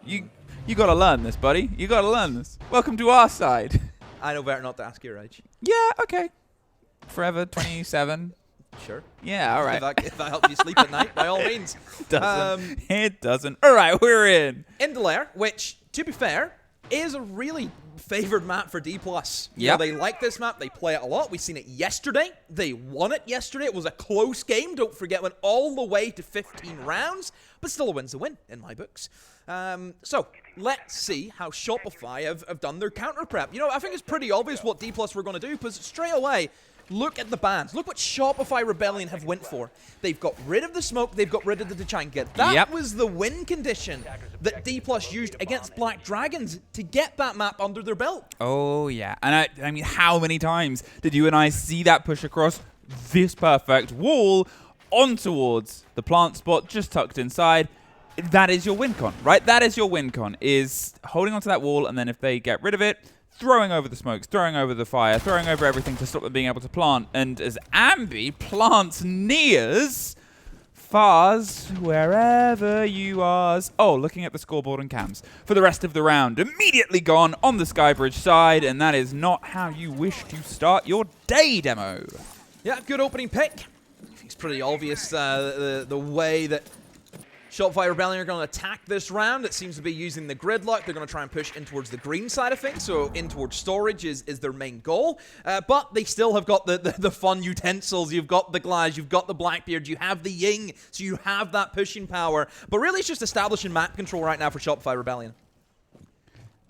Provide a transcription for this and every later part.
You got to learn this, buddy. You got to learn this. Welcome to our side. I know better not to ask your age. Yeah, okay. Forever 27. Sure. Yeah, all right. If that helps you sleep at night, by all means. It doesn't. All right, we're in. Into Lair, which, to be fair, is a really favored map for Dplus. Yeah, they like this map. They play it a lot. We've seen it yesterday. They won it yesterday. It was a close game. Don't forget, went all the way to 15 rounds, but still a win's a win in my books. So let's see how Shopify have done their counter prep. You know, I think it's pretty obvious what Dplus were going to do, because straight away, look at the bans. Look what Shopify Rebellion have went for. They've got rid of the smoke. They've got rid of the Tachanka. That was the win condition that Dplus used against Black Dragons to get that map under their belt. Oh, yeah. And I mean, how many times did you and I see that push across this perfect wall on towards the plant spot just tucked inside? That is your win con, right? That is your win con, is holding onto that wall, and then if they get rid of it, throwing over the smokes, throwing over the fire, throwing over everything to stop them being able to plant. And as Ambi plants Nears, Fars, wherever you are. Oh, looking at the scoreboard and cams for the rest of the round. Immediately gone on the Skybridge side, and that is not how you wish to start your day, Demo. Yeah, good opening pick. It's pretty obvious the way that Shopify Rebellion are going to attack this round. It seems to be using the gridlock. They're going to try and push in towards the green side of things, so in towards storage is their main goal. But they still have got the fun utensils. You've got the Glass, you've got the Blackbeard, you have the Ying, so you have that pushing power. But really, it's just establishing map control right now for Shopify Rebellion.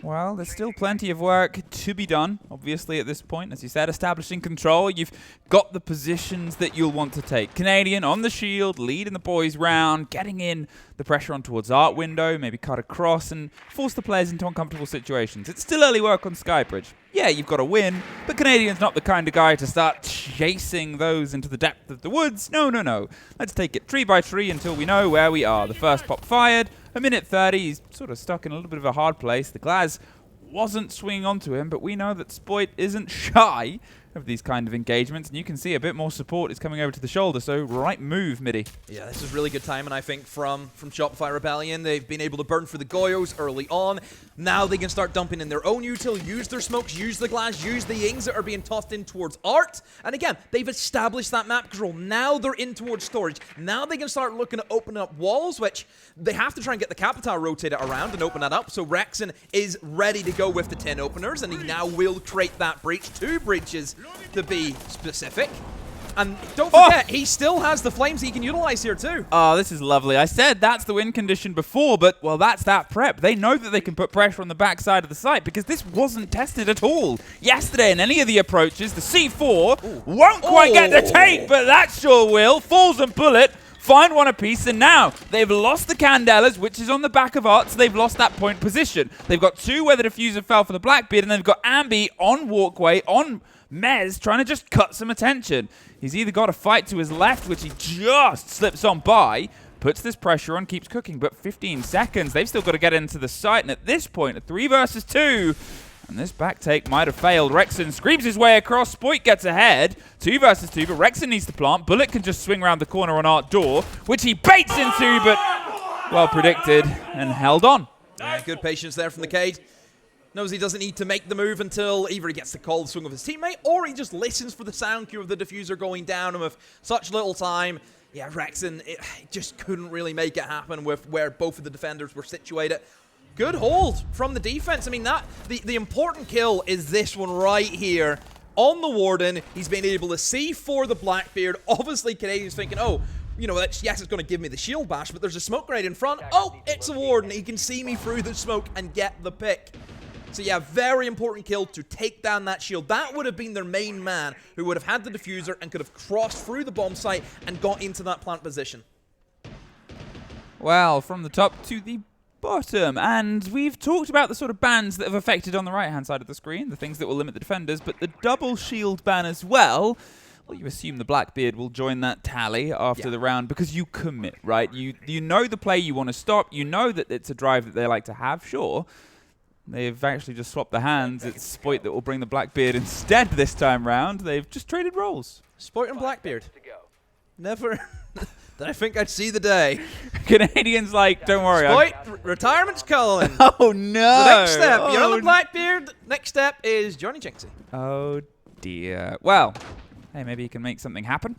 Well, there's still plenty of work to be done, obviously, at this point. As you said, establishing control. You've got the positions that you'll want to take. Canadian on the shield, leading the boys round, getting in the pressure on towards Art Window, maybe cut across and force the players into uncomfortable situations. It's still early work on Skybridge. Yeah, you've got to win, but Canadian's not the kind of guy to start chasing those into the depth of the woods. No, no, no. Let's take it tree by tree until we know where we are. The first pop fired. A minute 30, he's sort of stuck in a little bit of a hard place. The Glass wasn't swinging onto him, but we know that Spoit isn't shy of these kind of engagements, and you can see a bit more support is coming over to the shoulder, so right move, Midi. Yeah, this is really good timing, I think, from Shopify Rebellion. They've been able to burn for the Goyos early on. Now they can start dumping in their own util, use their smokes, use the Glass, use the Yings that are being tossed in towards Art. And again, they've established that map control. Now they're in towards storage. Now they can start looking at opening up walls, which they have to try and get the Capitale rotated around and open that up. So Rexon is ready to go with the 10 openers, and he now will create that breach. 2 breaches to be specific. And don't forget, he still has the flames he can utilize here too. Oh, this is lovely. I said that's the win condition before, but, well, that's that prep. They know that they can put pressure on the backside of the site because this wasn't tested at all. Yesterday in any of the approaches, the C4 won't quite get the take, but that sure will. Falls and bullet. Find one apiece, and now they've lost the Candelas, which is on the back of Art, so they've lost that point position. They've got 2 where the diffuser fell for the Blackbeard, and they've got Ambi on walkway, on Mez, trying to just cut some attention. He's either got a fight to his left, which he just slips on by, puts this pressure on, keeps cooking, but 15 seconds. They've still got to get into the site, and at this point, a 3 versus 2, and this back take might have failed. Rexon screams his way across. Spoit gets ahead. 2 versus 2, but Rexon needs to plant. Bullet can just swing around the corner on Art Door, which he baits into, but well predicted and held on. Yeah, good patience there from the Cade. Knows he doesn't need to make the move until either he gets the call swing of his teammate, or he just listens for the sound cue of the diffuser going down, and with such little time, yeah, Rexon it just couldn't really make it happen with where both of the defenders were situated. Good hold from the defense. I mean, that the important kill is this one right here. On the Warden, he's been able to see for the Blackbeard. Obviously, Canadian's thinking, oh, you know, yes, it's going to give me the shield bash, but there's a smoke right in front. Oh, it's a Warden. He can see me through the smoke and get the pick. So yeah, very important kill to take down that shield. That would have been their main man who would have had the diffuser and could have crossed through the bomb site and got into that plant position. Well, from the top to the bottom, and we've talked about the sort of bans that have affected on the right-hand side of the screen, the things that will limit the defenders, but the double shield ban as well. Well, you assume the Blackbeard will join that tally after the round because you commit, right? You know the play you want to stop. You know that it's a drive that they like to have, sure. They've actually just swapped the hands. It's Spoit that will bring the Blackbeard instead this time round. They've just traded roles. Spoit and Blackbeard. Never that I think I'd see the day. Canadians like, don't worry. Spoit, retirement's calling. Oh, no. The next step, you're on the Blackbeard. Next step is Johnny Jinxie. Oh, dear. Well, hey, maybe you can make something happen.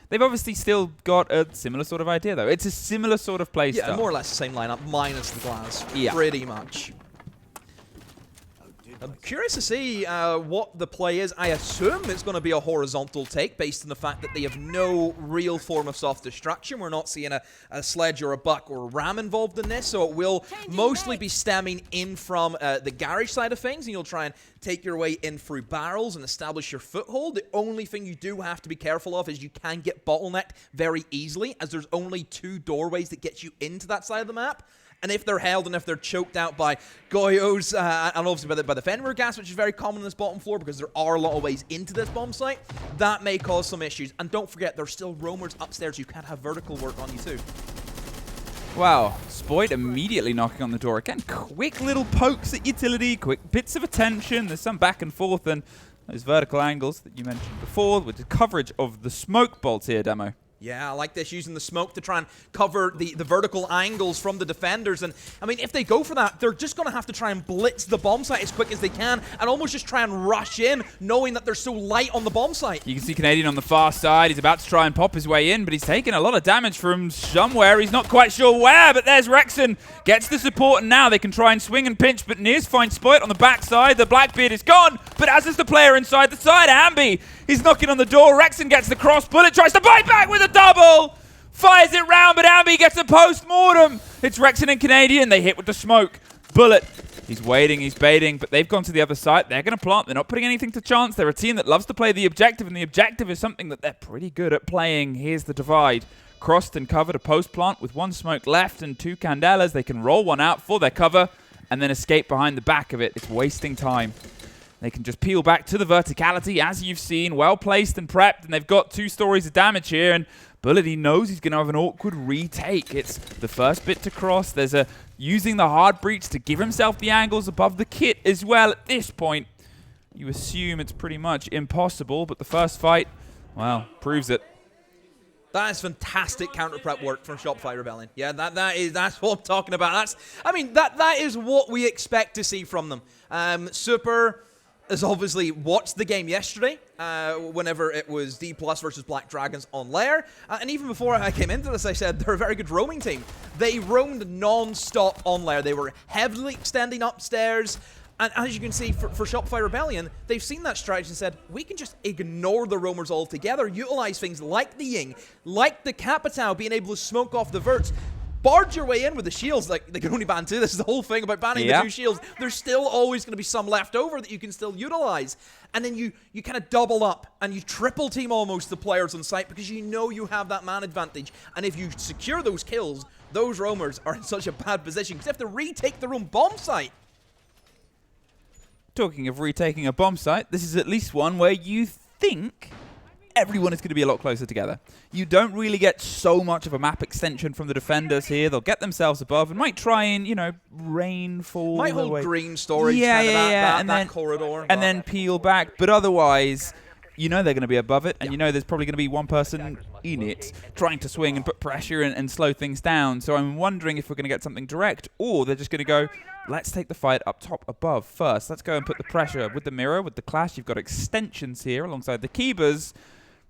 They've obviously still got a similar sort of idea, though. It's a similar sort of play style. Yeah, more or less the same lineup, minus the glass. Yeah. Pretty much. I'm curious to see what the play is. I assume it's going to be a horizontal take based on the fact that they have no real form of soft destruction. We're not seeing a sledge or a buck or a ram involved in this, so it will mostly be stemming in from the garage side of things, and you'll try and take your way in through barrels and establish your foothold. The only thing you do have to be careful of is you can get bottlenecked very easily, as there's only 2 doorways that get you into that side of the map. And if they're held and if they're choked out by Goyos and obviously by the Fenrir gas, which is very common in this bottom floor because there are a lot of ways into this bomb site, that may cause some issues. And don't forget, there's still roamers upstairs. You can't have vertical work on you too. Wow, Spoit immediately knocking on the door. Again, quick little pokes at utility, quick bits of attention. There's some back and forth, and those vertical angles that you mentioned before with the coverage of the smoke bolts here, Demo. Yeah, I like this, using the smoke to try and cover the vertical angles from the defenders. And, I mean, if they go for that, they're just going to have to try and blitz the bomb site as quick as they can and almost just try and rush in, knowing that they're so light on the bomb site. You can see Canadian on the far side. He's about to try and pop his way in, but he's taking a lot of damage from somewhere. He's not quite sure where, but there's Rexon. Gets the support, and now they can try and swing and pinch, but Nears finds Spoit on the backside. The Blackbeard is gone, but as is the player inside the side, Ambi. He's knocking on the door. Rexon gets the cross. Bullet tries to bite back with a double. Fires it round, but Ambi gets a post-mortem. It's Rexon and Canadian. They hit with the smoke. Bullet. He's waiting, he's baiting, but they've gone to the other side. They're going to plant. They're not putting anything to chance. They're a team that loves to play the objective, and the objective is something that they're pretty good at playing. Here's the divide. Crossed and covered a post-plant with 1 smoke left and 2 candelas. They can roll one out for their cover and then escape behind the back of it. It's wasting time. They can just peel back to the verticality, as you've seen, well placed and prepped, and they've got 2 stories of damage here, and Bullet, he knows he's going to have an awkward retake. It's the first bit to cross. There's using the hard breach to give himself the angles above the kit as well. At this point, you assume it's pretty much impossible, but the first fight, well, proves it. That is fantastic counter prep work from Shopify Rebellion. Yeah, that's what I'm talking about. That is what we expect to see from them. Super has obviously watched the game yesterday, whenever it was Dplus versus Black Dragons on Lair. And even before I came into this, I said they're a very good roaming team. They roamed non-stop on Lair. They were heavily extending upstairs. And as you can see, for Shopify Rebellion, they've seen that strategy and said, we can just ignore the roamers altogether, utilize things like the Ying, like the Capitao, being able to smoke off the verts, barge your way in with the shields. Like, they can only ban 2. This is the whole thing about banning the 2 shields. There's still always going to be some left over that you can still utilize. And then you kind of double up and you triple team almost the players on site because you know you have that man advantage. And if you secure those kills, those roamers are in such a bad position because they have to retake their own bomb site. Talking of retaking a bomb site, this is at least one where you think everyone is going to be a lot closer together. You don't really get so much of a map extension from the defenders here. They'll get themselves above and might try and, you know, rainfall. Might hold green storage, that corridor. And then peel back. But otherwise, you know they're going to be above it, and you know there's probably going to be one person in it trying to swing and put pressure and slow things down. So I'm wondering if we're going to get something direct, or they're just going to go, let's take the fight up top above first. Let's go and put the pressure with the mirror, with the clash. You've got extensions here alongside the Keybers.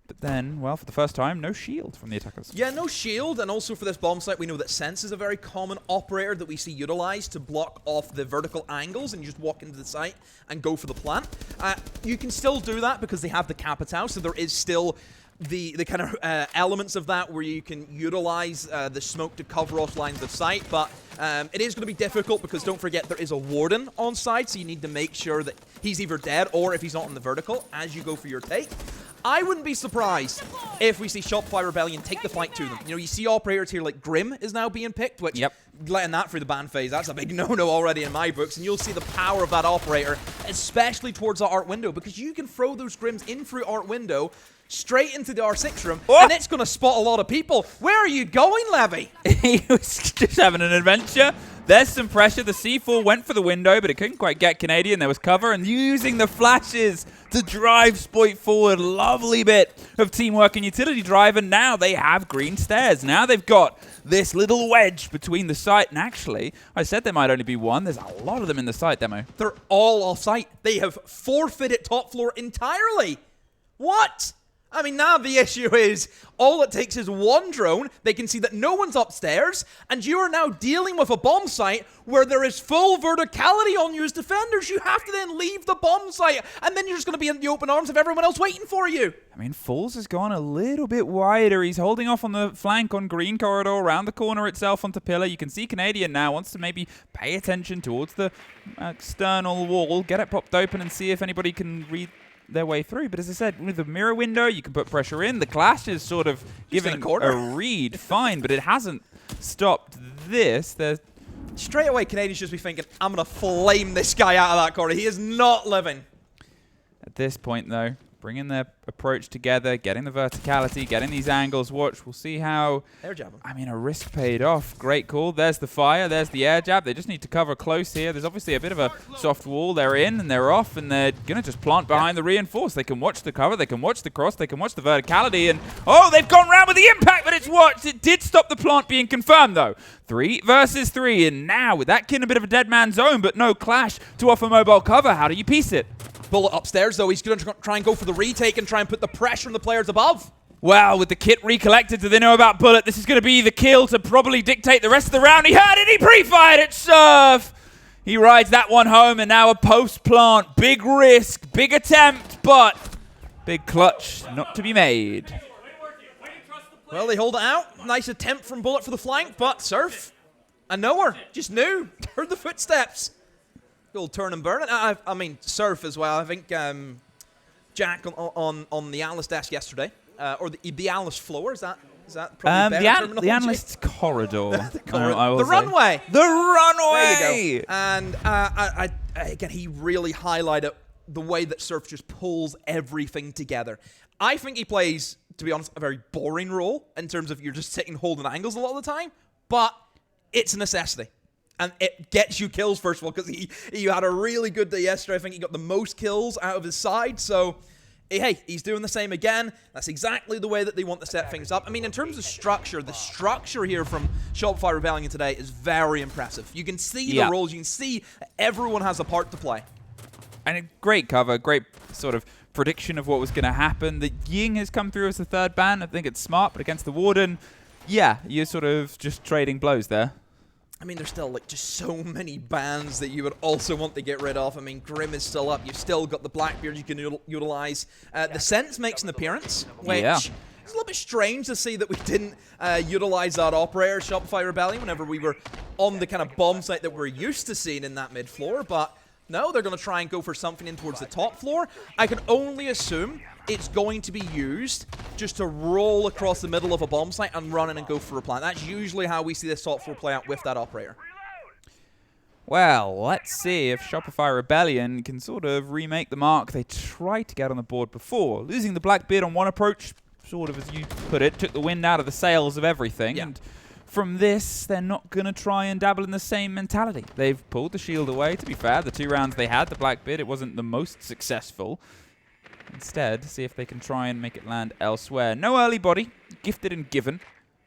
But then, well, for the first time, no shield from the attackers. Yeah, no shield, and also for this bomb site, we know that Sense is a very common operator that we see utilized to block off the vertical angles, and you just walk into the site and go for the plant. You can still do that because they have the Capitao, so there is still the kind of elements of that where you can utilize the smoke to cover off lines of sight, but it is going to be difficult because don't forget there is a warden on site, so you need to make sure that he's either dead or if he's not in the vertical as you go for your take. I wouldn't be surprised if we see Shopify Rebellion take the fight to them. You know, you see operators here like Grim is now being picked, which letting that through the ban phase, that's a big no-no already in my books, and you'll see the power of that operator, especially towards the art window, because you can throw those Grims in through art window straight into the R6 room, and it's going to spot a lot of people. Where are you going, Levy? He was just having an adventure. There's some pressure. The C4 went for the window, but it couldn't quite get Canadian. There was cover, and using the flashes to drive Spoit forward. Lovely bit of teamwork and utility drive, and now they have green stairs. Now they've got this little wedge between the site, and actually, I said there might only be one. There's a lot of them in the site demo. They're all off-site. They have forfeited top floor entirely. What? I mean, now the issue is all it takes is one drone. They can see that no one's upstairs, and you are now dealing with a bomb site where there is full verticality on you as defenders. You have to then leave the bomb site, and then you're just going to be in the open arms of everyone else waiting for you. I mean, Falls has gone a little bit wider. He's holding off on the flank on green corridor, around the corner itself onto pillar. You can see Canadian now wants to maybe pay attention towards the external wall, get it popped open and see if anybody can read their way through. But as I said, with the mirror window, you can put pressure in. The clash is sort of giving a read, fine, but it hasn't stopped this. There's straight away, Canadians just be thinking, I'm going to flame this guy out of that corner. He is not living. At this point, though, bringing their approach together, getting the verticality, getting these angles. Watch, we'll see how... Air jab him. I mean, a risk paid off. Great call. There's the fire. There's the air jab. They just need to cover close here. There's obviously a bit of a soft wall. They're in and they're off, and they're going to just plant behind the reinforce. They can watch the cover. They can watch the cross. They can watch the verticality. And, oh, they've gone round with the impact, but it's watched. It did stop the plant being confirmed, though. 3 versus 3. And now, with that kid in a bit of a dead man zone, but no clash to offer mobile cover, how do you piece it? Bullet upstairs, though. He's going to try and go for the retake and try and put the pressure on the players above. Well, with the kit recollected, do they know about Bullet? This is going to be the kill to probably dictate the rest of the round. He heard it. He pre-fired it. Serve. He rides that one home, and now a post-plant. Big risk, big attempt, but big clutch not to be made. Well, they hold it out. Nice attempt from Bullet for the flank, but Surf, I know her. Just knew. Heard the footsteps. Good turn and burn. I mean, Surf as well. I think Jack on the analyst desk yesterday, or the analyst floor, is that probably better terminology? The analyst's corridor. The runway. The runway. There you go. And again, he really highlighted the way that Surf just pulls everything together. I think he plays, to be honest, a very boring role in terms of you're just sitting holding angles a lot of the time, but it's a necessity. And it gets you kills, first of all, because he had a really good day yesterday. I think he got the most kills out of his side. So, hey, he's doing the same again. That's exactly the way that they want to set things up. I mean, in terms of structure, the structure here from Shopify Rebellion today is very impressive. You can see the roles. You can see everyone has a part to play. And a great cover, great sort of prediction of what was going to happen. The Ying has come through as the third ban. I think it's smart, but against the Warden, yeah, you're sort of just trading blows there. I mean, there's still like just so many bans that you would also want to get rid of. I mean, Grim is still up. You've still got the Blackbeard you can utilize. The Sense makes an appearance, which is a little bit strange to see that we didn't utilize that Operator Shopify Rebellion whenever we were on the kind of bomb site that we're used to seeing in that mid floor. But no, they're going to try and go for something in towards the top floor. I can only assume it's going to be used just to roll across the middle of a bomb site and run in and go for a plant. That's usually how we see this top floor play out with that Operator. Well, let's see if Shopify Rebellion can sort of remake the mark they tried to get on the board before. Losing the Blackbeard on one approach, sort of as you put it, took the wind out of the sails of everything. Yeah. And from this, they're not going to try and dabble in the same mentality. They've pulled the shield away, to be fair. The 2 rounds they had, the Blackbeard, it wasn't the most successful. Instead, see if they can try and make it land elsewhere. No early body, gifted and given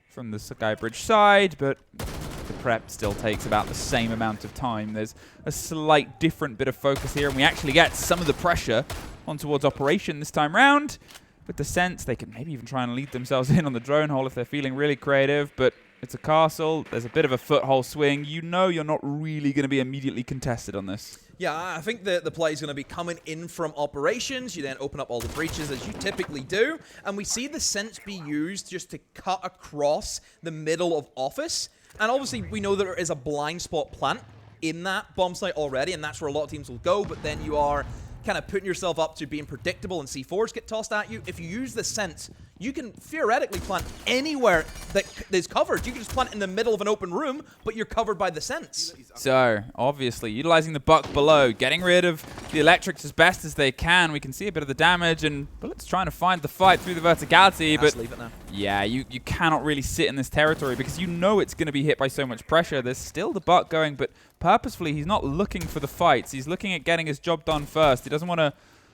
from the Skybridge side, but the prep still takes about the same amount of time. There's a slight different bit of focus here, and we actually get some of the pressure on towards Operation this time round. With the Sense, they can maybe even try and lead themselves in on the drone hole if they're feeling really creative, but it's a castle. There's a bit of a foothold swing. You know you're not really going to be immediately contested on this. Yeah, I think the play is going to be coming in from operations. You then open up all the breaches as you typically do. And we see the Sense be used just to cut across the middle of office. And obviously, we know there is a blind spot plant in that bomb site already. And that's where a lot of teams will go. But then you are kind of putting yourself up to being predictable and C4s get tossed at you. If you use the Sense, you can theoretically plant anywhere that is covered. You can just plant in the middle of an open room, but you're covered by the scents. So, obviously, utilizing the buck below, getting rid of the electrics as best as they can. We can see a bit of the damage, and Bullet's trying to find the fight through the verticality. But leave it now. Yeah, you cannot really sit in this territory because you know it's going to be hit by so much pressure. There's still the buck going, but purposefully, he's not looking for the fights. He's looking at getting his job done first. He doesn't want to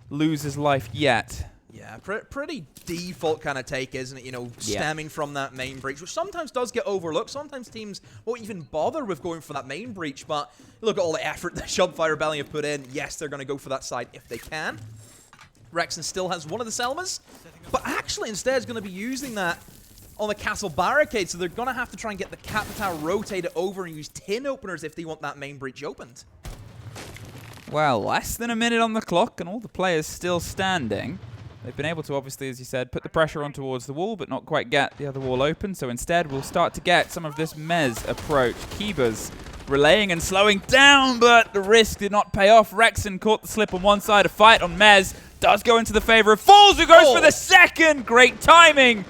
lose his life yet. Yeah, pretty default kind of take, isn't it? You know, stemming from that main breach, which sometimes does get overlooked. Sometimes teams won't even bother with going for that main breach, but look at all the effort that Shopify Rebellion have put in. Yes, they're going to go for that side if they can. Rexon still has one of the Selmas, but actually instead is going to be using that on the castle barricade, so they're going to have to try and get the Capitao rotated over and use tin openers if they want that main breach opened. Well, less than a minute on the clock and all the players still standing. They've been able to, obviously, as you said, put the pressure on towards the wall, but not quite get the other wall open. So instead, we'll start to get some of this Mez approach. Kiba's relaying and slowing down, but the risk did not pay off. Rexon caught the slip on one side. A fight on Mez does go into the favor of Falls, who goes for the second. Great timing.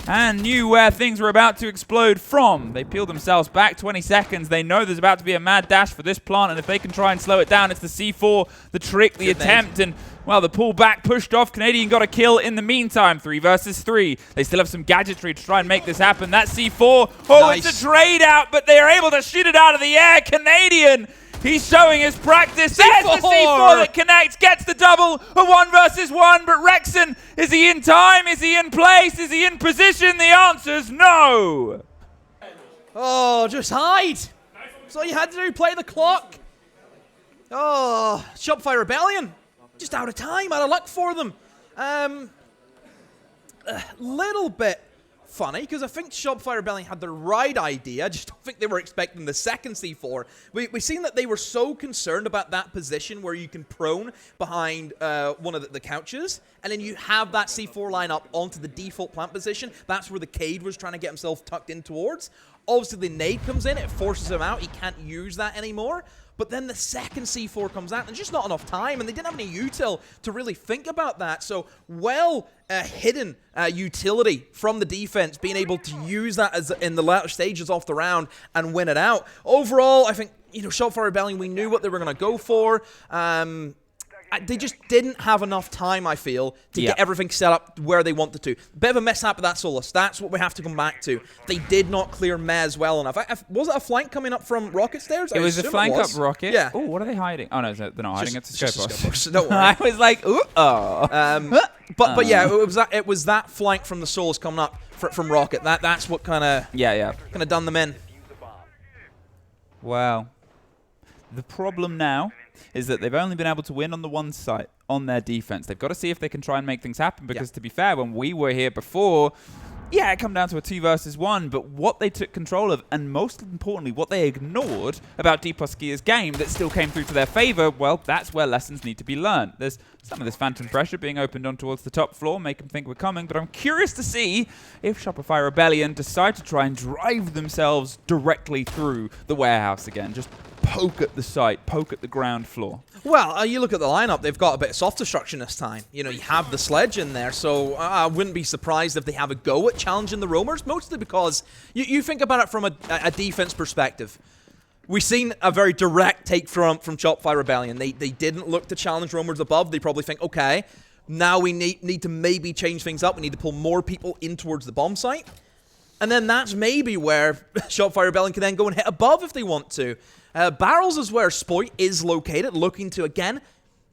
And knew where things were about to explode from. They peeled themselves back 20 seconds. They know there's about to be a mad dash for this plant, and if they can try and slow it down, it's the C4, the trick, the attempt, and, well, the pullback pushed off. Canadian got a kill in the meantime. 3 versus 3. They still have some gadgetry to try and make this happen. That C4, nice. It's a trade out, but they are able to shoot it out of the air. Canadian, he's showing his practice. There's the C4 that connects, gets the double, a 1 versus 1, but Rexon, is he in time? Is he in place? Is he in position? The answer's no. Oh, just hide. That's all you had to do, play the clock. Oh, Shopify Rebellion, just out of time, out of luck for them. A little bit funny, because I think Shopify Rebellion had the right idea. I just don't think they were expecting the second C4. We've seen that they were so concerned about that position where you can prone behind one of the couches, and then you have that C4 line up onto the default plant position. That's where the Cade was trying to get himself tucked in towards. Obviously, the nade comes in. It forces him out. He can't use that anymore. But then the second C4 comes out, and just not enough time, and they didn't have any util to really think about that. So, hidden utility from the defense, being able to use that as in the latter stages of the round and win it out. Overall, I think, you know, Shopify Rebellion, we knew what they were going to go for. They just didn't have enough time, I feel, to get everything set up where they wanted to. Bit of a mishap with that Solus. That's what we have to come back to. They did not clear Mez well enough. Was it a flank coming up from Rocket stairs? It was a flank up Rocket. Yeah. Oh, what are they hiding? Oh, no, they're not hiding. It's a Scope. Don't worry. I was like, ooh, But yeah, it was that flank from the Solus coming up from Rocket. That's what kind of done them in. Wow. The problem now is that they've only been able to win on the one side, on their defense. They've got to see if they can try and make things happen, because to be fair, when we were here before, it come down to a 2 versus 1, but what they took control of, and most importantly, what they ignored about Dplus Skia's game that still came through to their favor, well, that's where lessons need to be learned. There's some of this phantom pressure being opened on towards the top floor, make them think we're coming, but I'm curious to see if Shopify Rebellion decide to try and drive themselves directly through the warehouse again. Just poke at the site, poke at the ground floor. Well, you look at the lineup, they've got a bit of soft destruction this time. You know, you have the sledge in there, so I wouldn't be surprised if they have a go at challenging the roamers, mostly because you think about it from a defense perspective. We've seen a very direct take from Shopify Rebellion. They didn't look to challenge roamers above. They probably think, okay, now we need to maybe change things up. We need to pull more people in towards the bomb site. And then that's maybe where Shopify Rebellion can then go and hit above if they want to. Barrels is where Spoit is located, looking to, again,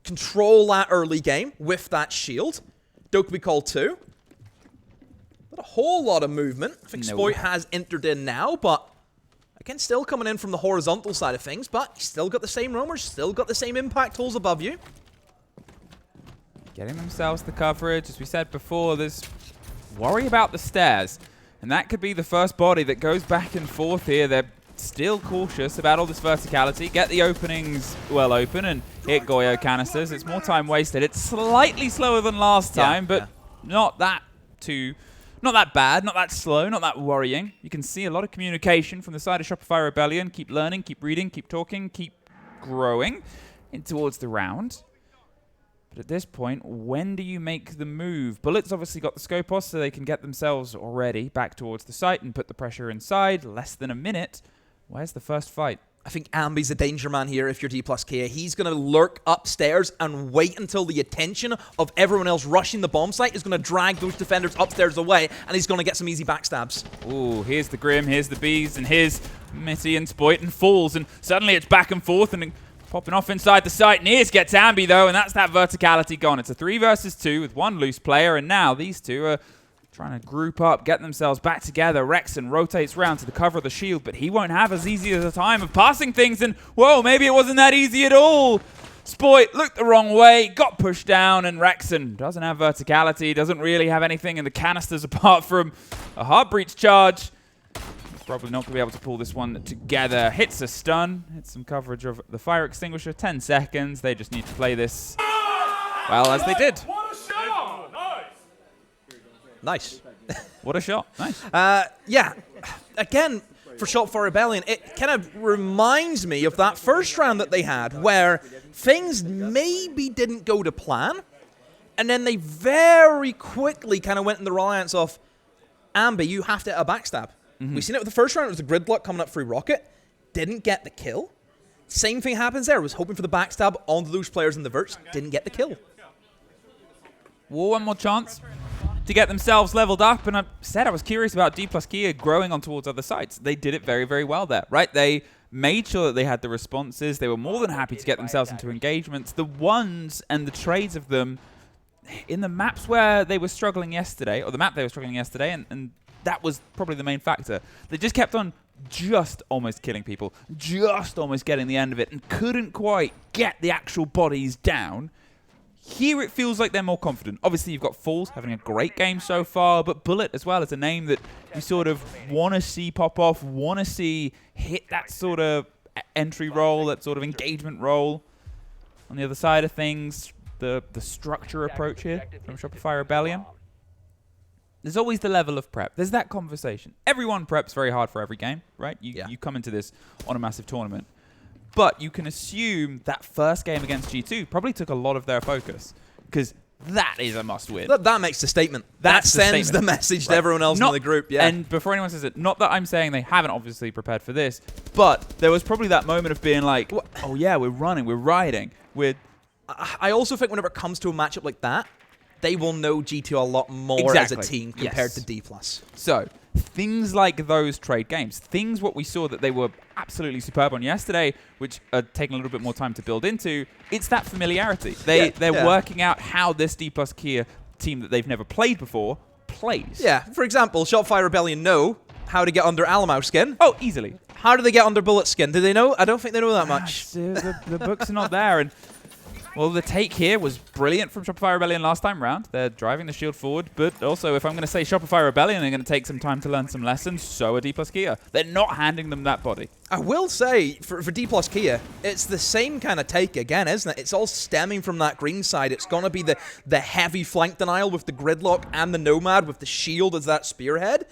control that early game with that shield. Don't be called too. Not a whole lot of movement. I think Spoit has entered in now, but again, still coming in from the horizontal side of things, but you still got the same roamers, still got the same impact holes above you. Getting themselves the coverage. As we said before, there's worry about the stairs. And that could be the first body that goes back and forth here. They're still cautious about all this verticality. Get the openings well open and hit Goyo canisters. It's more time wasted. It's slightly slower than last time, but not that bad, not that slow, not that worrying. You can see a lot of communication from the side of Shopify Rebellion. Keep learning, keep reading, keep talking, keep growing in towards the round. But at this point, when do you make the move? Bullet's obviously got the Scopos, so they can get themselves already back towards the site and put the pressure inside. Less than a minute. Where's the first fight? I think Ambi's the danger man here if you're Dplus Kia. He's going to lurk upstairs and wait until the attention of everyone else rushing the bomb site is going to drag those defenders upstairs away, and he's going to get some easy backstabs. Ooh, here's the Grim, here's the Bees, and here's Mitty and Spoit falls, and suddenly it's back and forth and popping off inside the site. Nears gets Ambi though, and that's that verticality gone. It's a 3 versus 2 with one loose player, and now these two are trying to group up, get themselves back together. Rexon rotates round to the cover of the shield, but he won't have as easy as a time of passing things, and whoa, maybe it wasn't that easy at all. Spoit looked the wrong way, got pushed down, and Rexon doesn't have verticality, doesn't really have anything in the canisters apart from a hard breach charge. He's probably not going to be able to pull this one together. Hits a stun, hits some coverage of the fire extinguisher, 10 seconds. They just need to play this well as they did. Nice. What a shot. Nice. Yeah. Again, for Shopify Rebellion, it kind of reminds me of that first round that they had where things maybe didn't go to plan, and then they very quickly kind of went in the reliance of, Ambi, you have to hit a backstab. We've seen it with the first round. It was the gridlock coming up through Rocket. Didn't get the kill. Same thing happens there. Was hoping for the backstab onto those players in the verts. Didn't get the kill. Well, one more chance to get themselves leveled up, and I said I was curious about Dplus Kia growing on towards other sites. They did it very, very well there, right? They made sure that they had the responses. They were more than happy to get themselves into engagements. The ones and the trades of them in the maps where they were struggling yesterday, or the map they were struggling yesterday, and that was probably the main factor. They just kept on just almost killing people, just almost getting the end of it, and couldn't quite get the actual bodies down. Here it feels like they're more confident. Obviously, you've got Falls having a great game so far, but Bullet as well is a name that you sort of want to see pop off, want to see hit that sort of entry role, that sort of engagement role. On the other side of things, the structure approach here from Shopify Rebellion. There's always the level of prep. There's that conversation. Everyone preps very hard for every game, right? You come into this on a massive tournament. But you can assume that first game against G2 probably took a lot of their focus, because that is a must-win. That makes the statement. That sends the message to everyone else in the group. Yeah. And before anyone says it, not that I'm saying they haven't obviously prepared for this, but there was probably that moment of being like, oh yeah, we're running, we're riding. I also think whenever it comes to a matchup like that, they will know G2 a lot more as a team compared to Dplus. So things like those trade games, things what we saw that they were absolutely superb on yesterday, which are taking a little bit more time to build into, it's that familiarity. They're working out how this Dplus Kia team that they've never played before plays. Yeah, for example, Shopify Rebellion know how to get under Alamau skin. Oh, easily. How do they get under Bullet skin? Do they know? I don't think they know that much. The books are not there, and well, the take here was brilliant from Shopify Rebellion last time round. They're driving the shield forward, but also, if I'm going to say Shopify Rebellion are going to take some time to learn some lessons, so are Dplus Kia. They're not handing them that body. I will say, for Dplus Kia, it's the same kind of take again, isn't it? It's all stemming from that green side. It's going to be the heavy flank denial with the gridlock and the Nomad with the shield as that spearhead.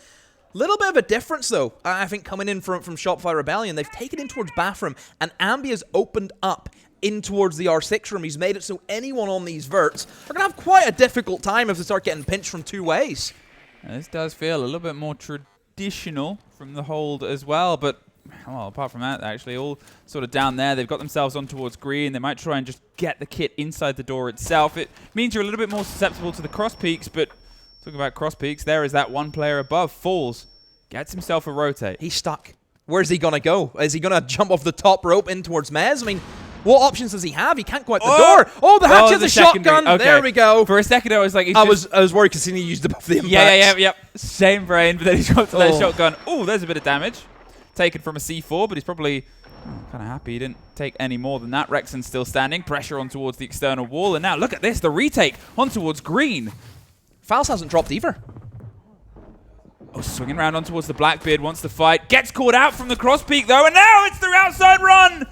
Little bit of a difference, though, I think, coming in from Shopify Rebellion. They've taken in towards Bathroom, and Ambi has opened up in towards the R6 room. He's made it so anyone on these verts are going to have quite a difficult time if they start getting pinched from two ways. This does feel a little bit more traditional from the hold as well, but well, apart from that, actually, all sort of down there. They've got themselves on towards green. They might try and just get the kit inside the door itself. It means you're a little bit more susceptible to the cross peaks, but talking about cross peaks, there is that one player above. Falls, gets himself a rotate. He's stuck. Where's he going to go? Is he going to jump off the top rope in towards Mez? I mean, what options does he have? He can't go out the door. Oh, the hatch has a shotgun. Okay. There we go. For a second, I was like, I was worried because he used above the impact. Yeah. Same brain, but then he dropped that shotgun. Oh, there's a bit of damage. Taken from a C4, but he's probably kind of happy he didn't take any more than that. Rexon's still standing. Pressure on towards the external wall. And now look at this. The retake on towards green. Fouls hasn't dropped either. Oh, swinging around on towards the Blackbeard. Wants to fight. Gets caught out from the cross peak, though. And now it's the outside run.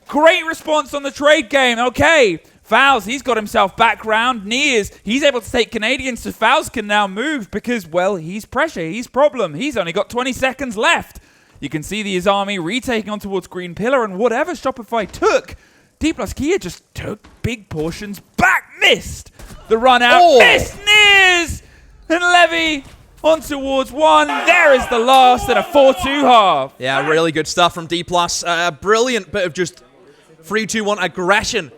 Great response on the trade game. Okay. Fouls, he's got himself back round. Nears, he's able to take Canadians, so Fouls can now move because, well, he's pressure. He's problem. He's only got 20 seconds left. You can see his army retaking on towards Green Pillar, and whatever Shopify took, Dplus Kia just took big portions back. missed the run out. Oh. Missed Nears! And Levy on towards 1. There is the last at a 4-2 half. Yeah, really good stuff from Dplus. A brilliant bit of just 3-2-1 aggression.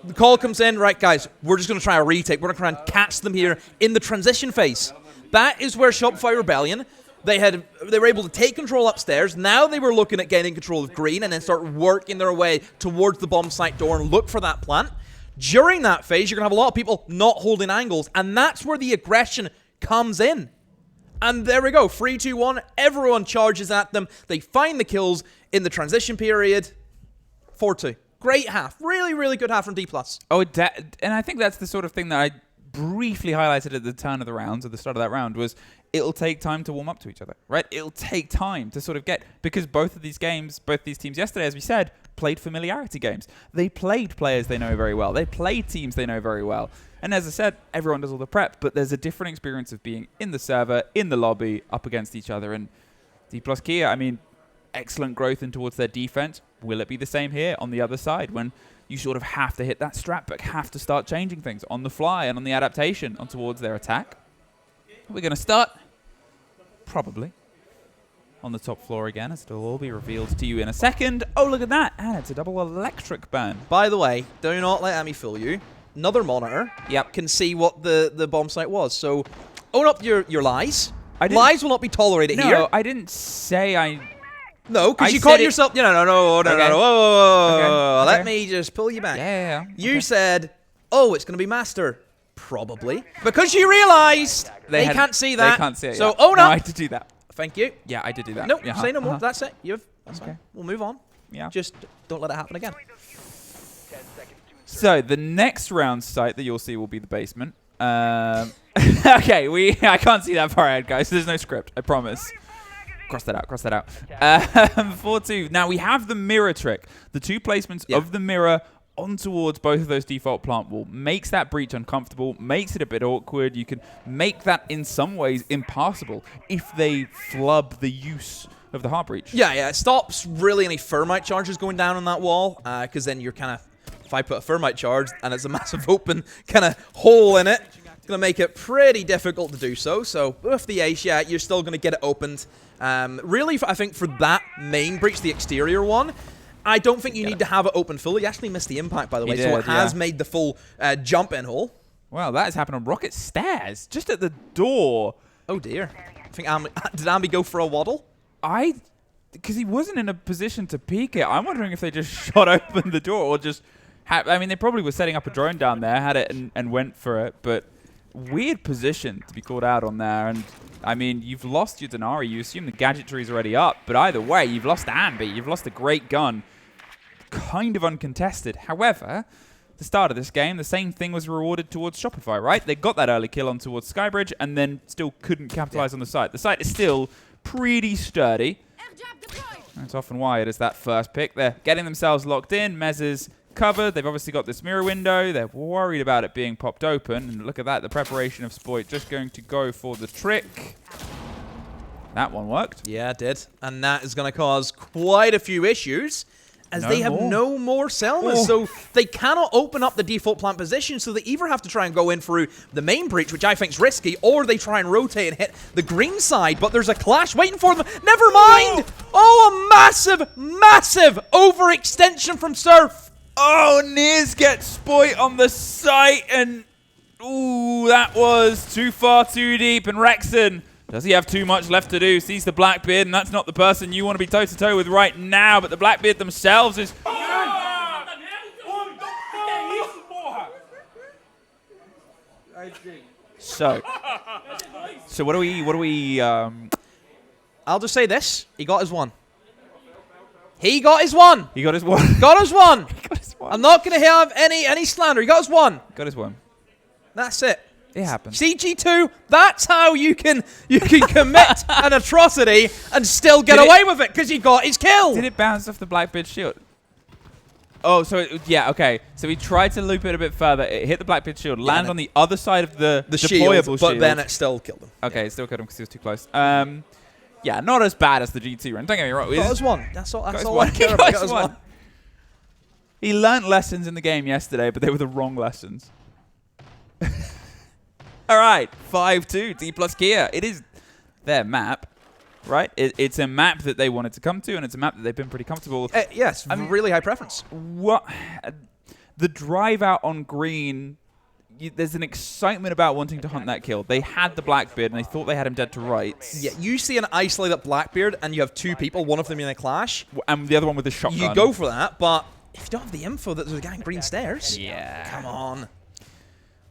The call comes in, right, guys, we're just going to try a retake. We're going to try and catch them here in the transition phase. That is where Shopify Rebellion, they were able to take control upstairs. Now they were looking at gaining control of green and then start working their way towards the bomb site door and look for that plant. During that phase, you're going to have a lot of people not holding angles, and that's where the aggression comes in. And there we go, 3-2-1, everyone charges at them. They find the kills in the transition period. 4-2. Great half. Really, really good half from Dplus. Oh, and I think that's the sort of thing that I briefly highlighted at the turn of the rounds, at the start of that round, was it'll take time to warm up to each other, right? It'll take time to sort of get, because both of these games, both these teams yesterday, as we said, played familiarity games. They played players they know very well. They played teams they know very well. And as I said, everyone does all the prep, but there's a different experience of being in the server, in the lobby, up against each other. And Dplus Kia, I mean, excellent growth in towards their defense. Will it be the same here on the other side when you sort of have to hit that strap, but have to start changing things on the fly and on the adaptation on towards their attack? We're going to start, probably, on the top floor again, as it'll all be revealed to you in a second. Oh, look at that. And it's a double electric ban. By the way, do not let Amy fool you. Another monitor can see what the bomb site was. So own up your lies. Lies will not be tolerated here. No, I didn't say I... No, because you caught yourself... No. Whoa. Okay. Let me just pull you back. Yeah. You said, oh, it's going to be Master. Probably. Because you realized they can't see that. They can't see it. So own up. No, I did do that. Thank you. Yeah, I did do that. No, Yeah, say no more. That's it. That's okay. fine. We'll move on. Yeah. Just don't let it happen again. So the next round site that you'll see will be the basement. Okay, I can't see that far ahead, guys. There's no script. I promise. Cross that out. 4-2. Now we have the mirror trick. The two placements of the mirror on towards both of those default plant wall makes that breach uncomfortable, makes it a bit awkward. You can make that in some ways impassable if they flub the use of the hard breach. Yeah. It stops really any thermite charges going down on that wall, because then you're kind of, if I put a thermite charge and it's a massive open kind of hole in it, it's going to make it pretty difficult to do so. So with the ace, you're still going to get it opened. Really, I think for that main breach, the exterior one, I don't think you need to have it open fully. You actually missed the impact, by the way, so it has made the full jump-in hole. Well, that has happened on Rocket Stairs, just at the door. Oh, dear. I think did Ambi go for a waddle? Because he wasn't in a position to peek it. I'm wondering if they just shot open the door or just... I mean, they probably were setting up a drone down there, had it and went for it, but weird position to be called out on there. And, I mean, you've lost your Denari. You assume the gadgetry is already up, but either way, you've lost Ambi. You've lost a great gun. Kind of uncontested. However, the start of this game, the same thing was rewarded towards Shopify, right? They got that early kill on towards Skybridge and then still couldn't capitalize on the site. The site is still pretty sturdy. It's often why it is that first pick. They're getting themselves locked in. Mez is covered. They've obviously got this mirror window. They're worried about it being popped open. And look at that, the preparation of Spoit just going to go for the trick. That one worked. Yeah, it did. And that is going to cause quite a few issues, as they have no more Selmas. So they cannot open up the default plant position, so they either have to try and go in through the main breach, which I think is risky, or they try and rotate and hit the green side, but there's a clash waiting for them. Never mind! Oh, a massive, massive overextension from Surf. Oh, Niz gets Spoit on the site, and ooh, that was too far, too deep. And Rexon, does he have too much left to do? Sees the Blackbeard, and that's not the person you want to be toe-to-toe with right now, but the Blackbeard themselves is... So what do we, I'll just say this. He got his one. He got his one. He got his one. Got his one. He got his one. I'm not going to have any slander. He got his one. Got his one. That's it. It happens. CG2, that's how you can commit an atrocity and still get away with it, because he got his kill. Did it bounce off the Blackbeard shield? Oh, so yeah, okay. So he tried to loop it a bit further. It hit the Blackbeard shield, land on the other side of the deployable shield. But then it still killed him. Okay, it still killed him because he was too close. Yeah, not as bad as the GT run. Don't get me wrong. Got his one. That's all I care about. Got his one. He learnt lessons in the game yesterday, but they were the wrong lessons. All right, 5-2, Dplus Kia. It is their map, right? It's a map that they wanted to come to, and it's a map that they've been pretty comfortable with. Yes, really high preference. What the drive out on green, there's an excitement about wanting to hunt that kill. They had the Blackbeard, and they thought they had him dead to rights. Yeah, you see an isolated Blackbeard, and you have two people, one of them in a clash. And the other one with the shotgun. You go for that, but if you don't have the info that there's a guy in green stairs, yeah. come on.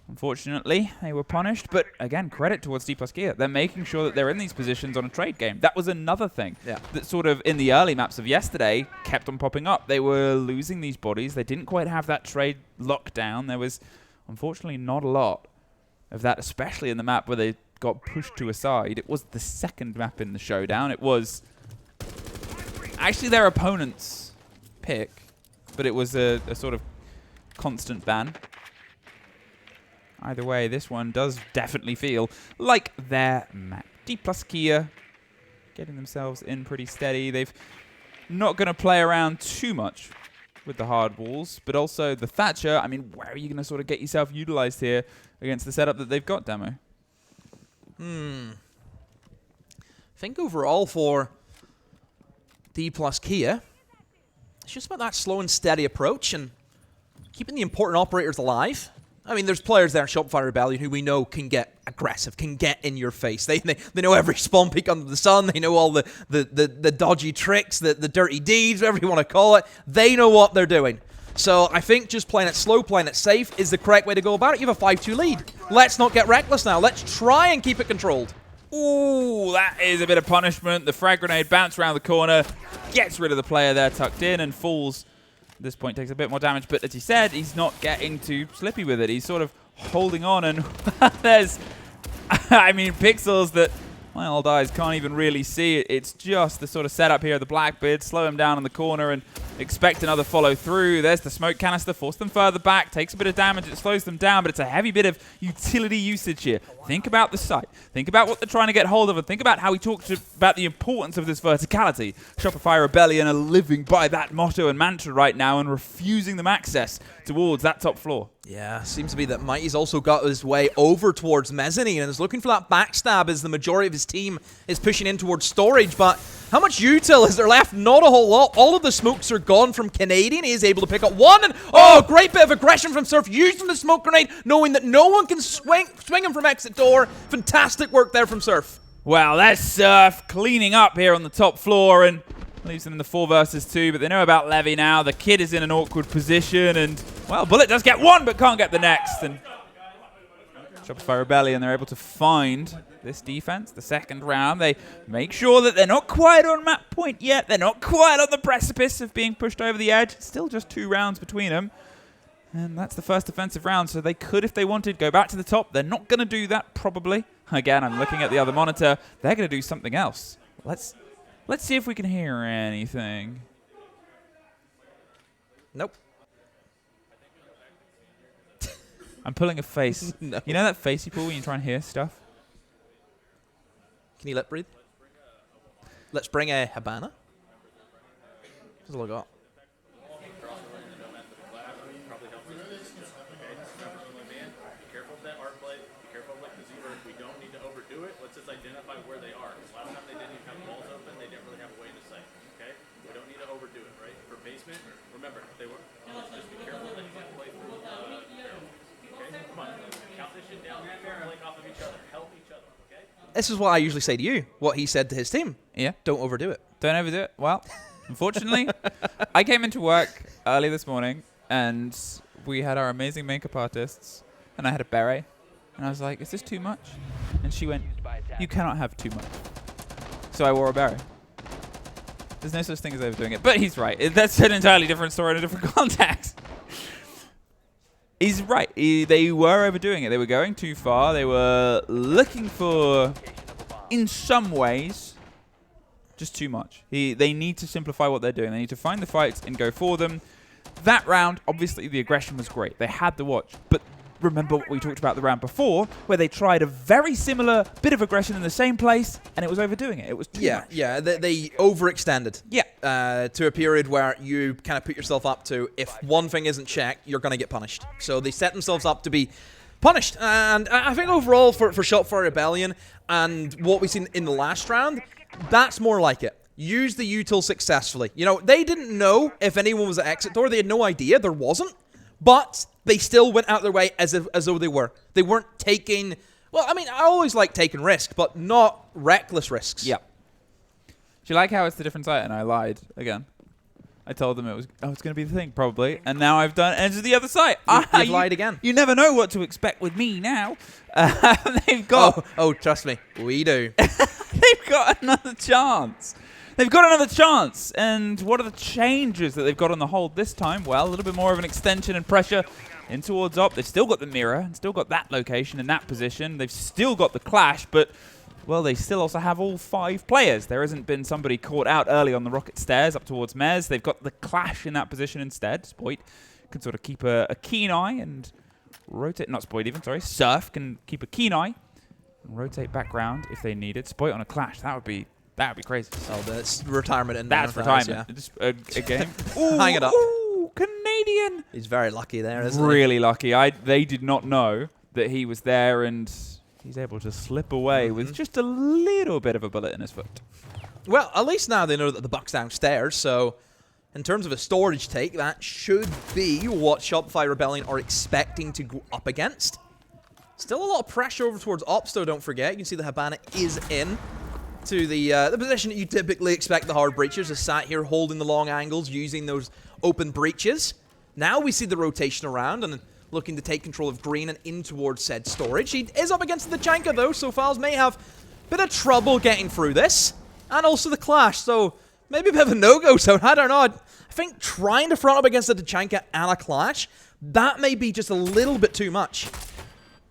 Unfortunately, they were punished, but again, credit towards Dplus Kia. They're making sure that they're in these positions on a trade game. That was another thing that sort of, in the early maps of yesterday, kept on popping up. They were losing these bodies. They didn't quite have that trade locked down. There was, unfortunately, not a lot of that, especially in the map where they got pushed to a side. It was the second map in the showdown. It was actually their opponent's pick, but it was a sort of constant ban. Either way, this one does definitely feel like their map. Dplus Kia getting themselves in pretty steady. They've not going to play around too much with the hard walls, but also the Thatcher. I mean, where are you going to sort of get yourself utilized here against the setup that they've got, Demo? I think overall for Dplus Kia, it's just about that slow and steady approach and keeping the important operators alive. I mean, there's players there in Shopify Rebellion who we know can get aggressive, can get in your face. They know every spawn peak under the sun. They know all the dodgy tricks, the dirty deeds, whatever you want to call it. They know what they're doing. So I think just playing it slow, playing it safe is the correct way to go about it. You have a 5-2 lead. Let's not get reckless now. Let's try and keep it controlled. Ooh, that is a bit of punishment. The frag grenade bounced around the corner, gets rid of the player there, tucked in, and falls. At this point takes a bit more damage, but as he said, he's not getting too slippy with it. He's sort of holding on, and there's, I mean, pixels that my old eyes can't even really see. It's just the sort of setup here of the Blackbeard, slow him down in the corner and expect another follow through. There's the smoke canister, force them further back, takes a bit of damage, it slows them down, but it's a heavy bit of utility usage here. Think about the site, think about what they're trying to get hold of, and think about how he talked about the importance of this verticality. Shopify Rebellion are living by that motto and mantra right now and refusing them access towards that top floor. Yeah, seems to be that Mighty's also got his way over towards Mezzanine and is looking for that backstab as the majority of his team is pushing in towards storage. But how much util is there left? Not a whole lot. All of the smokes are gone from Canadian. He is able to pick up one. And great bit of aggression from Surf, using the smoke grenade, knowing that no one can swing him from exit door. Fantastic work there from Surf. Well, that's Surf cleaning up here on the top floor and leaves them in the 4 versus 2, but they know about Levy now. The kid is in an awkward position, and, well, Bullet does get one, but can't get the next. And Shopify Rebellion, they're able to find this defense, the second round. They make sure that they're not quite on map point yet. They're not quite on the precipice of being pushed over the edge. It's still just 2 rounds between them. And that's the first defensive round, so they could, if they wanted, go back to the top. They're not going to do that, probably. Again, I'm looking at the other monitor. They're going to do something else. Let's see if we can hear anything. Nope. I'm pulling a face. No. You know that face you pull when you try and hear stuff? Can you lip breathe? Let's bring a Habana. What's all I got? Identify where they are. Because last time they didn't even have walls open, they didn't really have a way to sight. Okay? We don't need to overdo it, right? For basement, remember, they were just be careful that you can't play through okay? Come on. Count this shit down. Play off of each other. Help each other, okay? This is what I usually say to you, what he said to his team. Yeah. Don't overdo it. Don't overdo it. Well, unfortunately, I came into work early this morning, and we had our amazing makeup artists, and I had a beret. And I was like, is this too much? And she went, you cannot have too much. So I wore a beret. There's no such thing as overdoing it. But he's right. That's an entirely different story in a different context. He's right. They were overdoing it. They were going too far. They were looking for, in some ways, just too much. They need to simplify what they're doing. They need to find the fights and go for them. That round, obviously, the aggression was great. They had the watch. But remember what we talked about the round before, where they tried a very similar bit of aggression in the same place, and it was overdoing it. It was too much. Yeah, they overextended. Yeah. To a period where you kind of put yourself up to, if one thing isn't checked, you're going to get punished. So they set themselves up to be punished. And I think overall for Shopify Rebellion and what we've seen in the last round, that's more like it. Use the util successfully. You know, they didn't know if anyone was at exit door. They had no idea. There wasn't. But they still went out their way as though they were. They weren't taking... Well, I mean, I always like taking risks, but not reckless risks. Yeah. Do you like how it's the different site? And I lied again. I told them it's going to be the thing, probably. And now I've done enter the other site. You've lied again. You never know what to expect with me now. They've got... Oh, trust me. We do. They've got another chance. They've got another chance. And what are the changes that they've got on the hold this time? Well, a little bit more of an extension and pressure in towards up. They've still got the mirror and still got that location and that position. They've still got the clash, but, well, they still also have all 5 players. There hasn't been somebody caught out early on the rocket stairs up towards Mez. They've got the clash in that position instead. Spoit can sort of keep a keen eye and rotate. Not Spoit even, sorry. Surf can keep a keen eye and rotate back round if they need it. Spoit on a clash. That would be crazy. Oh, that's retirement in that's retirement. Yeah. Just a game. Ooh, hang it up. Ooh, Canadian. He's very lucky there, isn't he? Really lucky. They did not know that he was there, and he's able to slip away with just a little bit of a bullet in his foot. Well, at least now they know that the buck's downstairs, so in terms of a storage take, that should be what Shopify Rebellion are expecting to go up against. Still a lot of pressure over towards Ops, though, don't forget. You can see the Habana is in to the position that you typically expect the hard breachers, is sat here holding the long angles, using those open breaches. Now we see the rotation around and looking to take control of green and in towards said storage. He is up against the Tachanka, though, so Files may have a bit of trouble getting through this. And also the clash, so maybe a bit of a no-go zone. I don't know. I think trying to front up against the Tachanka and a clash, that may be just a little bit too much.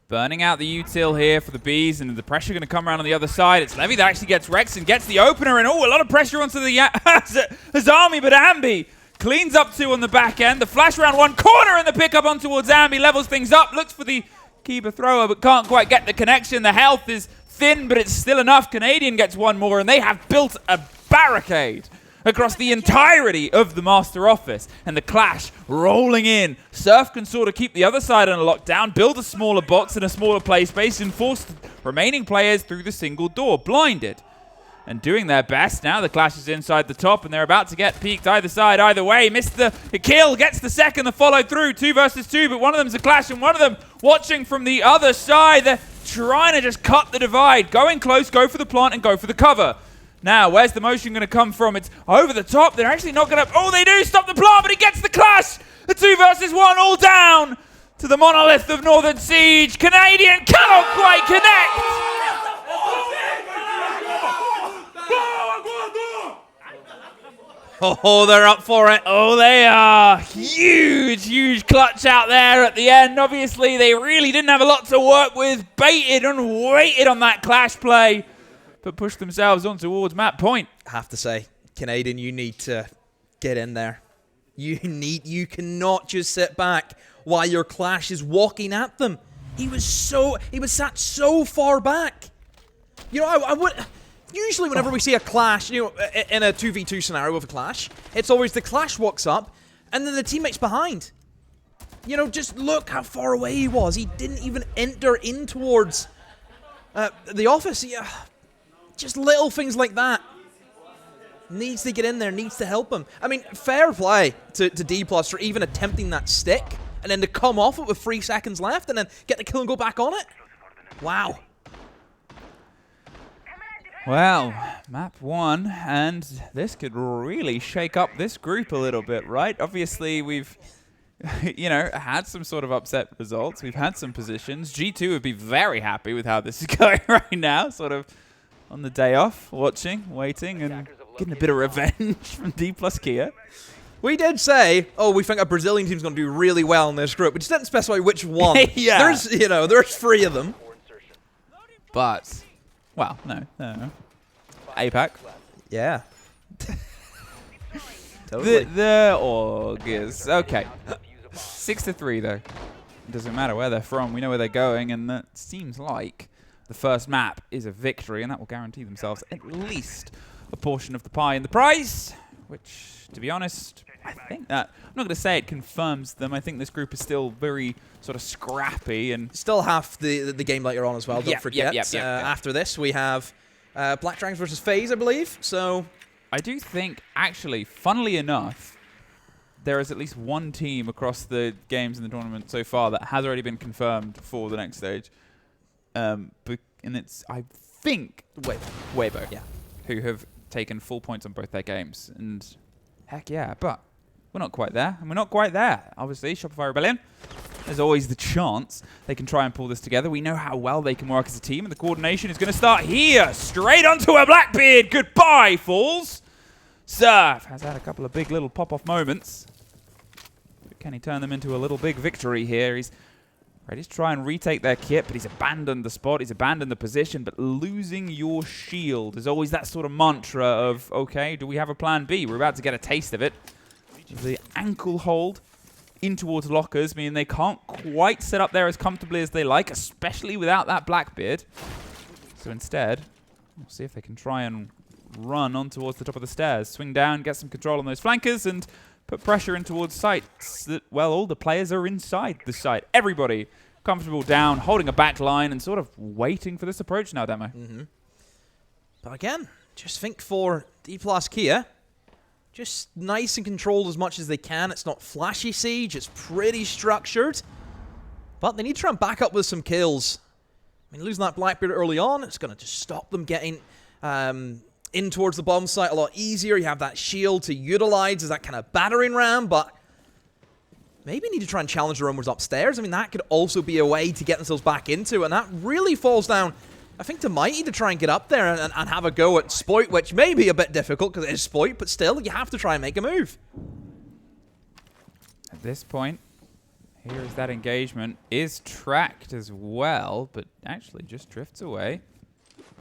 Burning out the util here for the Bees, and the pressure going to come around on the other side. It's Levy that actually gets Rex and gets the opener, and a lot of pressure onto the Azami, but Ambi cleans up 2 on the back end. The flash around one corner and the pickup on towards Ambi, levels things up, looks for the Kiba thrower, but can't quite get the connection. The health is thin, but it's still enough. Canadian gets one more, and they have built a barricade across the entirety of the Master Office. And the clash rolling in. Surf can sort of keep the other side on a lockdown, build a smaller box and a smaller play space, and force the remaining players through the single door, blinded. And doing their best. Now the clash is inside the top, and they're about to get peeked either side, either way. Missed the kill, gets the second, the follow through. 2 versus 2, but one of them's a clash, and one of them watching from the other side. They're trying to just cut the divide. Going close, go for the plant, and go for the cover. Now, where's the motion going to come from? It's over the top. They're actually not going to... Oh, they do stop the plant, but he gets the clash. The 2 versus 1 all down to the monolith of Northern Siege. Canadian cannot quite connect. Oh, they're up for it. Oh, they are. Huge clutch out there at the end. Obviously, they really didn't have a lot to work with. Baited and waited on that clash play, but pushed themselves on towards map point. I have to say, Canadian, you need to get in there. You cannot just sit back while your clash is walking at them. He was sat so far back. You know, I would... Usually whenever we see a clash, you know, in a 2v2 scenario with a clash, it's always the clash walks up and then the teammate's behind. You know, just look how far away he was. He didn't even enter in towards the office. Yeah, just little things like that. Needs to get in there, needs to help him. I mean, fair play to Dplus for even attempting that stick and then to come off it with 3 seconds left and then get the kill and go back on it. Wow. Well, map 1, and this could really shake up this group a little bit, right? Obviously, we've, you know, had some sort of upset results. We've had some positions. G2 would be very happy with how this is going right now, sort of on the day off, watching, waiting, and getting a bit of revenge from Dplus Kia. We did say, oh, we think a Brazilian team's going to do really well in this group. We just didn't specify which one. Yeah. There's 3 of them. But... Well, no. APAC. Yeah. Totally. The August. Okay. 6-3, though. It doesn't matter where they're from. We know where they're going, and that seems like the first map is a victory, and that will guarantee themselves at least a portion of the pie. And the prize which, to be honest, I think that I'm not going to say it confirms them. I think this group is still very sort of scrappy and still half the game later on as well. Don't forget. After this, we have Black Dragons versus FaZe, I believe. So I do think, actually, funnily enough, there is at least one team across the games in the tournament so far that has already been confirmed for the next stage. And it's, I think, Weibo, who have taken full points on both their games. And heck yeah, but we're not quite there. And we're not quite there. Obviously, Shopify Rebellion, there's always the chance they can try and pull this together. We know how well they can work as a team, and the coordination is going to start here. Straight onto a Blackbeard. Goodbye, Falls. Surf has had a couple of big little pop-off moments. But can he turn them into a little big victory here? He's ready to try and retake their kit, but he's abandoned the spot, he's abandoned the position, but losing your shield is always that sort of mantra of, okay, do we have a plan B? We're about to get a taste of it. The ankle hold in towards lockers, meaning they can't quite set up there as comfortably as they like, especially without that Blackbeard. So instead, we'll see if they can try and run on towards the top of the stairs, swing down, get some control on those flankers, and put pressure in towards sites that, well, all the players are inside the site. Everybody comfortable down, holding a back line, and sort of waiting for this approach now, Demo. But again, just think for Dplus Kia, just nice and controlled as much as they can. It's not flashy Siege, it's pretty structured. But they need to try and back up with some kills. I mean, losing that Blackbeard early on, it's going to just stop them getting in towards the bomb site a lot easier. You have that shield to utilize as that kind of battering ram, but maybe need to try and challenge the rumors upstairs. I mean, that could also be a way to get themselves back into, and that really falls down, I think, to Mighty to try and get up there and have a go at Spoit, which may be a bit difficult because it is Spoit, but still, you have to try and make a move. At this point, here is that engagement, is tracked as well, but actually just drifts away.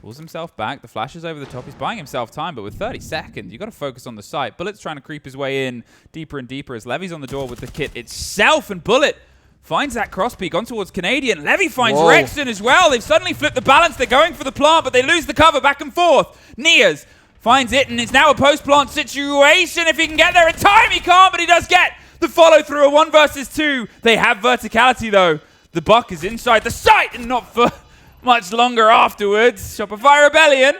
Pulls himself back, the flash is over the top, he's buying himself time, but with 30 seconds, you've got to focus on the site. Bullet's trying to creep his way in deeper and deeper as Levy's on the door with the kit itself, and Bullet finds that cross peek on towards Canadian. Levy finds Rexton as well. They've suddenly flipped the balance, they're going for the plant, but they lose the cover back and forth. Nias finds it, and it's now a post-plant situation. If he can get there in time, he can't, but he does get the follow-through, a 1 versus 2. They have verticality, though. The buck is inside the site, and not for much longer afterwards. Shopify Rebellion.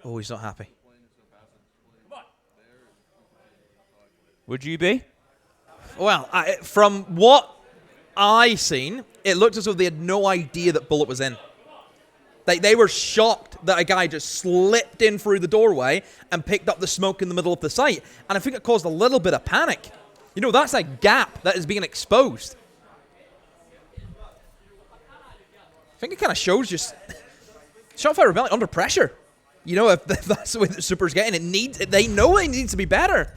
Oh, he's not happy. Would you be? Well, from what I seen, it looked as though they had no idea that Bullet was in. They were shocked that a guy just slipped in through the doorway and picked up the smoke in the middle of the site. And I think it caused a little bit of panic. You know, that's a gap that is being exposed. I think it kind of shows just Shopify Rebellion under pressure. You know, if that's the way that Super's getting, they know it needs to be better.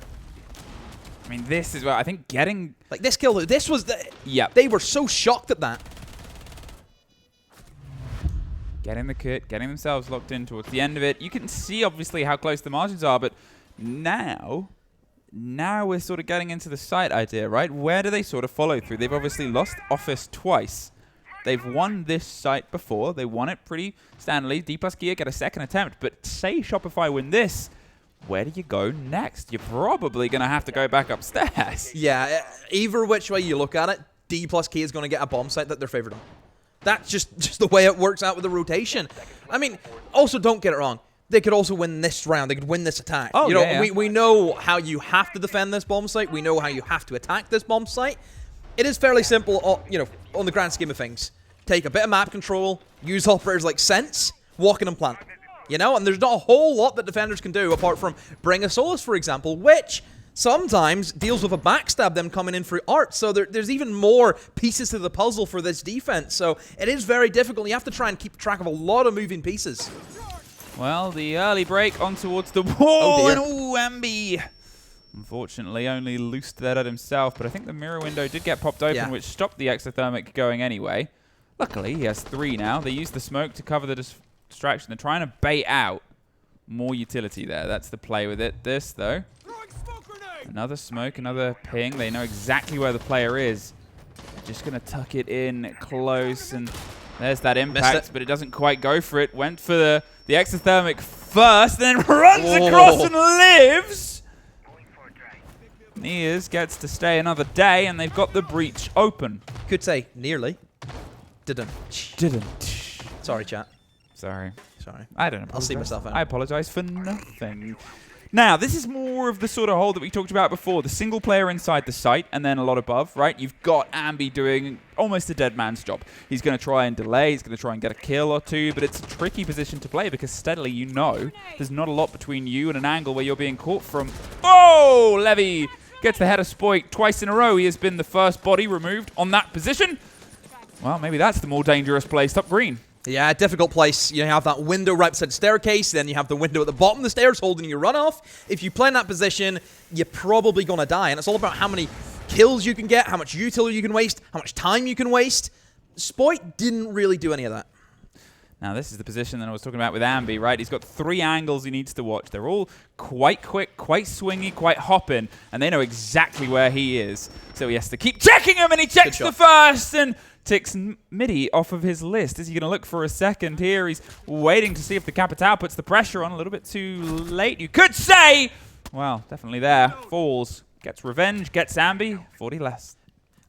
I mean, this is what I think getting... Like, this kill, this was the... Yeah. They were so shocked at that. Getting the kit, getting themselves locked in towards the end of it. You can see, obviously, how close the margins are, but now we're sort of getting into the site idea, right? Where do they sort of follow through? They've obviously lost Office twice. They've won this site before. They won it pretty standardly. Dplus Kia get a second attempt, but say Shopify win this, where do you go next? You're probably going to have to go back upstairs. Yeah, either which way you look at it, Dplus Kia is going to get a bomb site that they're favored on. That's just the way it works out with the rotation. I mean, also don't get it wrong. They could also win this round. They could win this attack. Oh, you know, yeah. We know how you have to defend this bomb site. We know how you have to attack this bomb site. It is fairly simple, you know, on the grand scheme of things. Take a bit of map control, use operators like Sense, walk in and plant. You know, and there's not a whole lot that defenders can do apart from bring a Solus, for example, which sometimes deals with a backstab them coming in through art. So there's even more pieces to the puzzle for this defense. So it is very difficult. You have to try and keep track of a lot of moving pieces. Well, the early break on towards the wall, and Ambi unfortunately only loosed that at himself, but I think the mirror window did get popped open, which stopped the exothermic going anyway. Luckily, he has 3 now. They use the smoke to cover the distraction. They're trying to bait out more utility there. That's the play with it. This, though, another smoke, another ping. They know exactly where the player is. They're just going to tuck it in close, and there's that impact, but it doesn't quite go for it. Went for the exothermic first, then runs across and lives. Nias gets to stay another day, and they've got the breach open. Could say nearly. Didn't. Sorry, chat. Sorry. Sorry. I don't know. I'll see myself out. I apologize for nothing. Now, this is more of the sort of hole that we talked about before. The single player inside the site and then a lot above, right? You've got Ambi doing almost a dead man's job. He's going to try and delay. He's going to try and get a kill or two, but it's a tricky position to play because steadily you know there's not a lot between you and an angle where you're being caught from. Oh! Levy gets the header spoilt twice in a row. He has been the first body removed on that position. Well, maybe that's the more dangerous place, top green. Yeah, difficult place. You have that window right beside the staircase, then you have the window at the bottom of the stairs holding your runoff. If you play in that position, you're probably going to die. And it's all about how many kills you can get, how much util you can waste, how much time you can waste. Spoit didn't really do any of that. Now, this is the position that I was talking about with Ambi, right? He's got 3 angles he needs to watch. They're all quite quick, quite swingy, quite hopping, and they know exactly where he is. So he has to keep checking him, and he checks the first, and ticks Midi off of his list. Is he going to look for a second here? He's waiting to see if the Capital puts the pressure on a little bit too late. You could say, well, definitely there. Falls, gets revenge, gets Ambi, 40 less.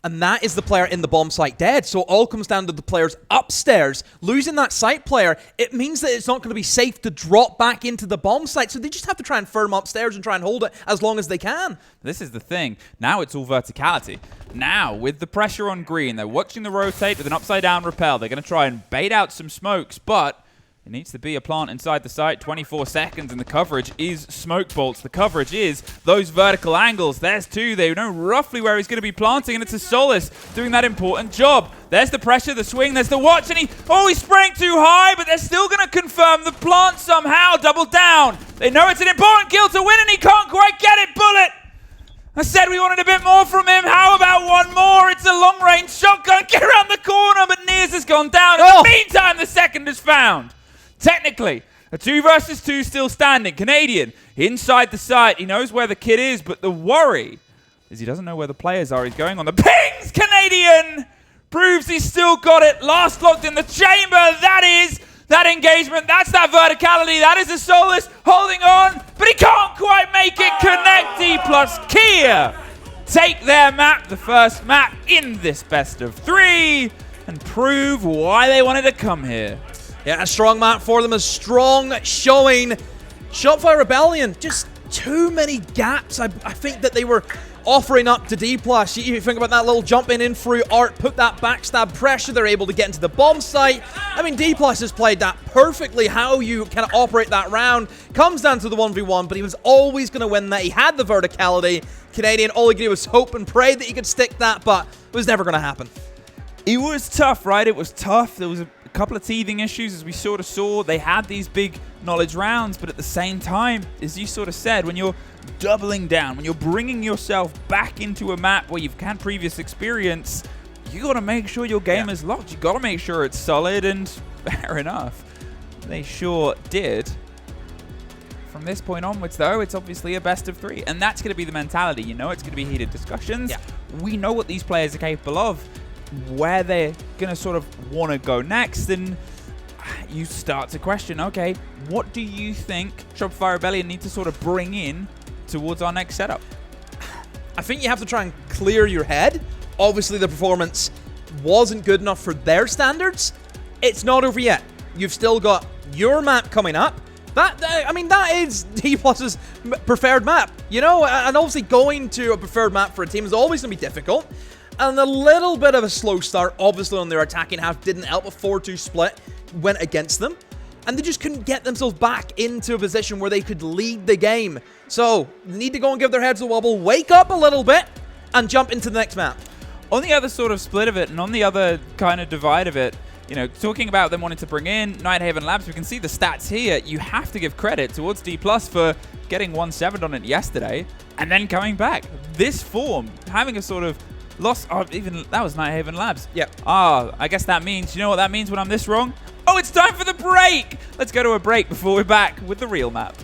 And that is the player in the bomb site dead. So it all comes down to the players upstairs. Losing that site player, it means that it's not going to be safe to drop back into the bomb site. So they just have to try and firm upstairs and try and hold it as long as they can. This is the thing. Now it's all verticality. Now, with the pressure on green, they're watching the rotate with an upside-down rappel. They're going to try and bait out some smokes, but it needs to be a plant inside the site. 24 seconds, and the coverage is smoke bolts. The coverage is those vertical angles. There's 2. They know roughly where he's going to be planting, and it's a Solace doing that important job. There's the pressure, the swing, there's the watch, and he sprang too high, but they're still going to confirm the plant somehow. Double down. They know it's an important kill to win, and he can't quite get it. Bullet! I said we wanted a bit more from him. How about one more? It's a long-range shotgun. Get around the corner, but Nias has gone down. In the meantime, the second is found. Technically, a 2 versus 2 still standing. Canadian inside the site. He knows where the kid is, but the worry is he doesn't know where the players are. He's going on the pings. Canadian proves he's still got it. Last locked in the chamber. That is that engagement. That's that verticality. That is a Solace holding on, but he can't quite make it connect. Dplus Kia take their map, the first map in this best of 3, and prove why they wanted to come here. Yeah, a strong map for them, a strong showing. Shopify Rebellion, just too many gaps. I think that they were offering up to Dplus. You think about that little jump in through Art, put that backstab pressure, they're able to get into the bomb site. I mean, Dplus has played that perfectly, how you kind of operate that round. Comes down to the 1v1, but he was always going to win that. He had the verticality. Canadian, all he could do was hope and pray that he could stick that, but it was never going to happen. It was tough, right? It was tough. There was a couple of teething issues, as we sort of saw. They had these big knowledge rounds, but at the same time, as you sort of said, when you're doubling down, when you're bringing yourself back into a map where you've had previous experience, you got to make sure your game is locked. You got to make sure it's solid, and fair enough, they sure did. From this point onwards, though, it's obviously a best of 3, and that's going to be the mentality. You know, it's going to be heated discussions. We know what these players are capable of, where they're going to sort of want to go next, and you start to question, okay, what do you think Shopify Rebellion need to sort of bring in towards our next setup? I think you have to try and clear your head. Obviously, the performance wasn't good enough for their standards. It's not over yet. You've still got your map coming up. That is Dplus's preferred map, you know, and obviously going to a preferred map for a team is always going to be difficult. And a little bit of a slow start, obviously, on their attacking half didn't help. A 4-2 split went against them. And they just couldn't get themselves back into a position where they could lead the game. So, they need to go and give their heads a wobble, wake up a little bit, and jump into the next map. On the other sort of split of it, and on the other kind of divide of it, you know, talking about them wanting to bring in Nighthaven Labs, we can see the stats here. You have to give credit towards Dplus for getting 1-7 on it yesterday, and then coming back. This form, having a sort of loss, even that was Nighthaven Labs. Yep. I guess that means, you know what that means when I'm this wrong? Oh, it's time for the break! Let's go to a break before we're back with the real map.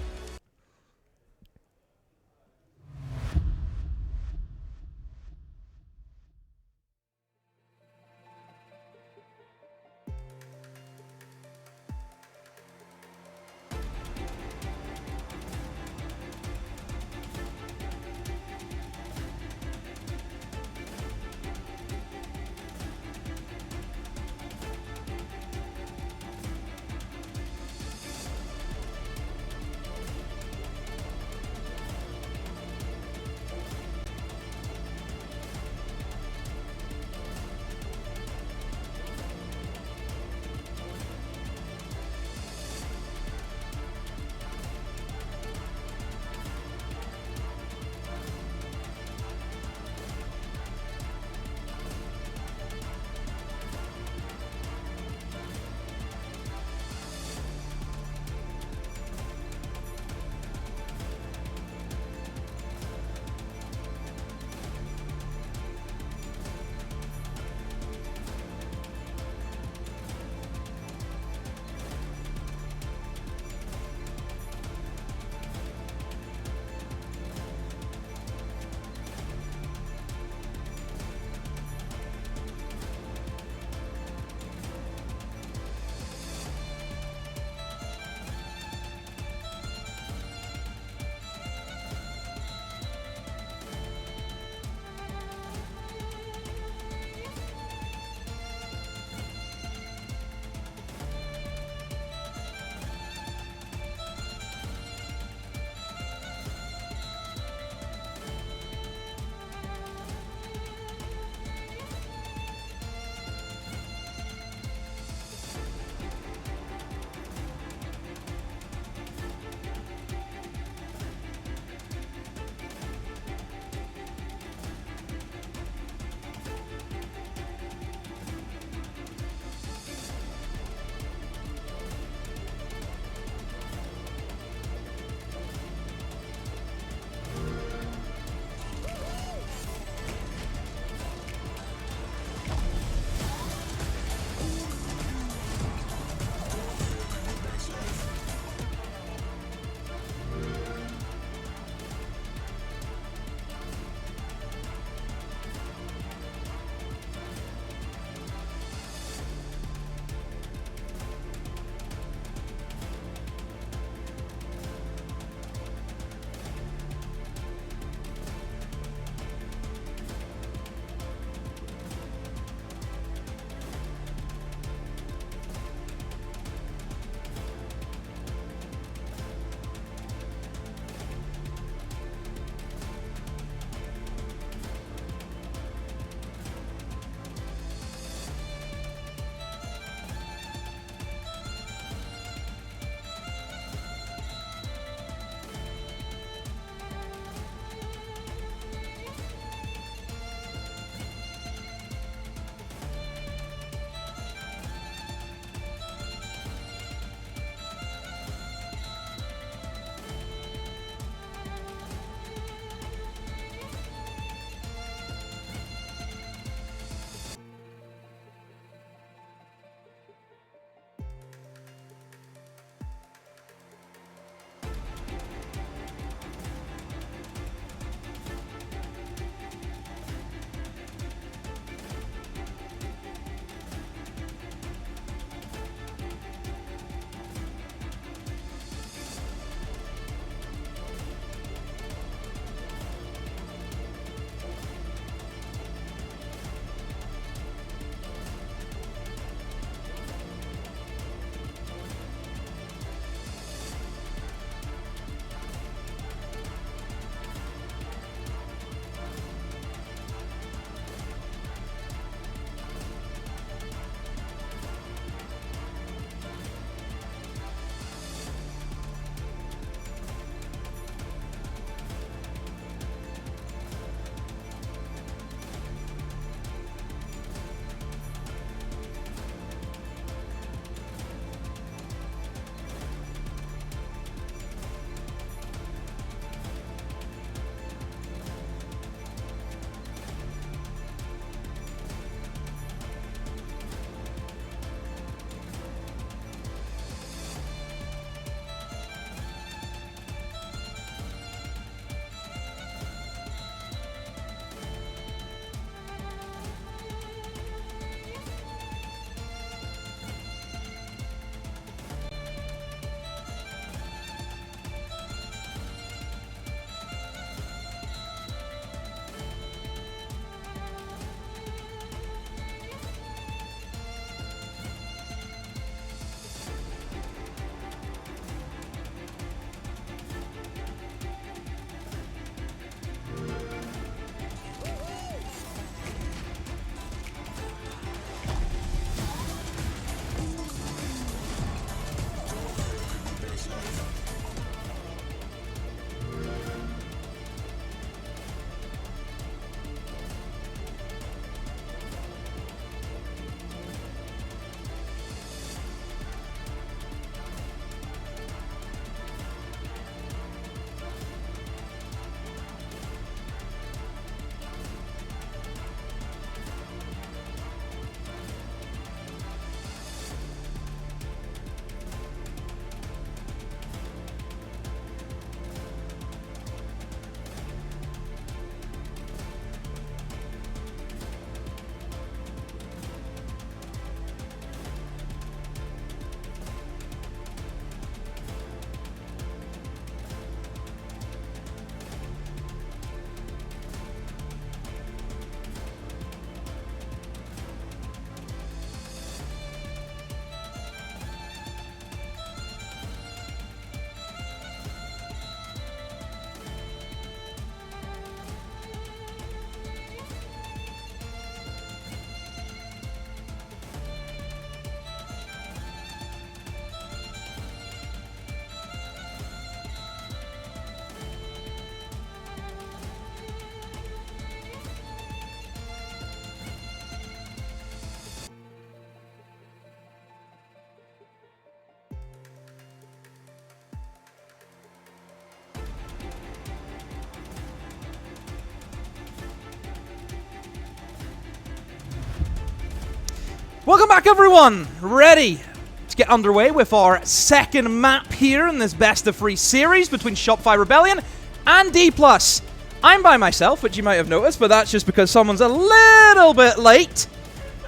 Welcome back, everyone. Ready to get underway with our second map here in this best of 3 series between Shopify Rebellion and Dplus. I'm by myself, which you might have noticed, but that's just because someone's a little bit late.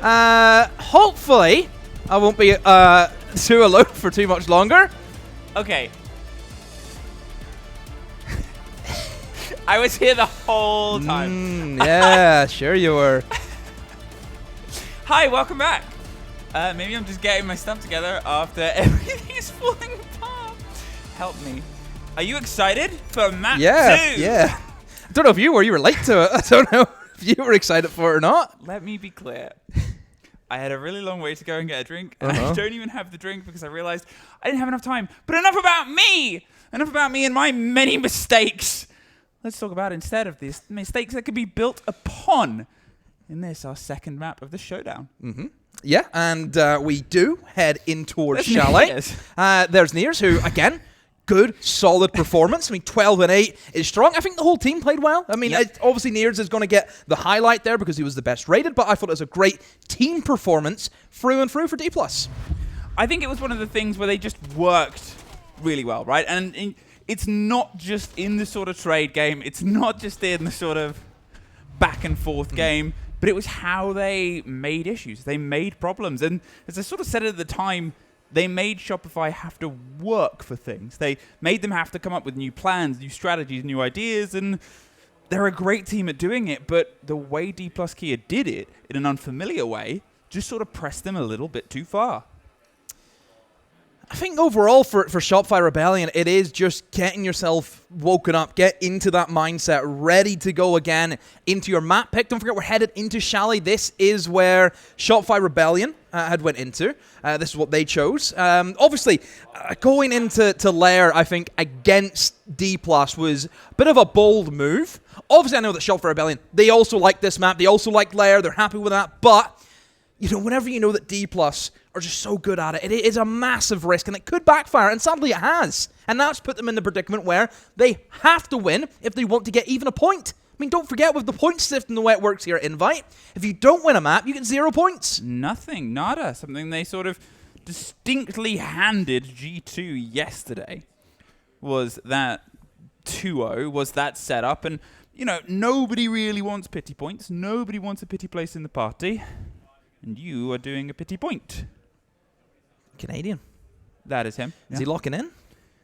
Hopefully, I won't be too alone for too much longer. Okay. I was here the whole time. Yeah, sure you were. Hi, welcome back. Maybe I'm just getting my stuff together after everything is falling apart. Help me. Are you excited for map 2? Yeah. I don't know if you were. You were late to it. I don't know if you were excited for it or not. Let me be clear. I had a really long way to go and get a drink, and I don't even have the drink because I realized I didn't have enough time. But enough about me! Enough about me and my many mistakes. Let's talk about instead of these mistakes that could be built upon in this, our second map of the showdown. Yeah, and we do head in towards Chalet. There's Nears, who, again, good, solid performance. I mean, 12-8 is strong. I think the whole team played well. I mean, obviously Nears is going to get the highlight there because he was the best rated, but I thought it was a great team performance through and through for Dplus. I think it was one of the things where they just worked really well, right? And it's not just in the sort of trade game. It's not just in the sort of back and forth game. But it was how they made issues. They made problems. And as I sort of said at the time, they made Shopify have to work for things. They made them have to come up with new plans, new strategies, new ideas. And they're a great team at doing it. But the way Dplus Kia did it in an unfamiliar way just sort of pressed them a little bit too far. I think overall for Shopify Rebellion, it is just getting yourself woken up, get into that mindset, ready to go again into your map pick. Don't forget, we're headed into Chalet. This is where Shopify Rebellion had went into. This is what they chose. Obviously, going into Lair, I think, against Dplus was a bit of a bold move. Obviously, I know that Shopify Rebellion, they also like this map. They also like Lair. They're happy with that. But, you know, whenever you know that Dplus are just so good at it is a massive risk, and it could backfire, and sadly it has. And that's put them in the predicament where they have to win if they want to get even a point. I mean, don't forget, with the point system, the way it works here at Invite, if you don't win a map, you get 0 points. Nothing, nada. Something they sort of distinctly handed G2 yesterday was that 2-0, was that setup. And, you know, nobody really wants pity points. Nobody wants a pity place in the party. And you are doing a pity point. Canadian. That is him. Is he locking in?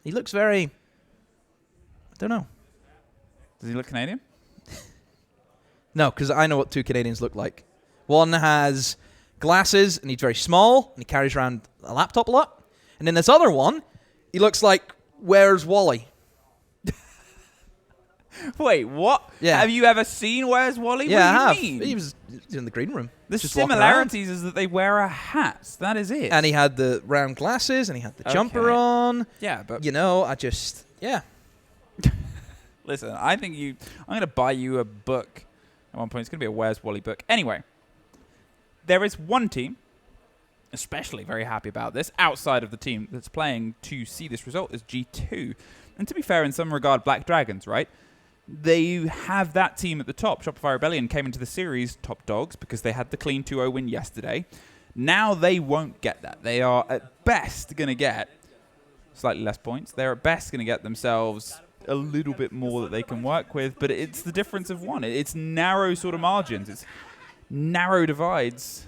He looks very... I don't know. Does he look Canadian? No, because I know what 2 Canadians look like. One has glasses, and he's very small, and he carries around a laptop a lot. And then this other one, he looks like, where's Wally? Wait, what? Yeah. Have you ever seen Where's Wally? Yeah, what I do you have. mean? He was in the green room. The just walking similarities is that they wear a hat. That is it. And he had the round glasses, and he had the jumper on. Yeah, but... You know, I just... Yeah. Listen, I think I'm going to buy you a book at one point. It's going to be a Where's Wally book. Anyway, there is one team, especially very happy about this, outside of the team that's playing to see this result, is G2. And to be fair, in some regard, Black Dragons, right? They have that team at the top. Shopify Rebellion came into the series top dogs because they had the clean 2-0 win yesterday. Now they won't get that. They are at best going to get slightly less points. They're at best going to get themselves a little bit more that they can work with, but it's the difference of one. It's narrow sort of margins. It's narrow divides.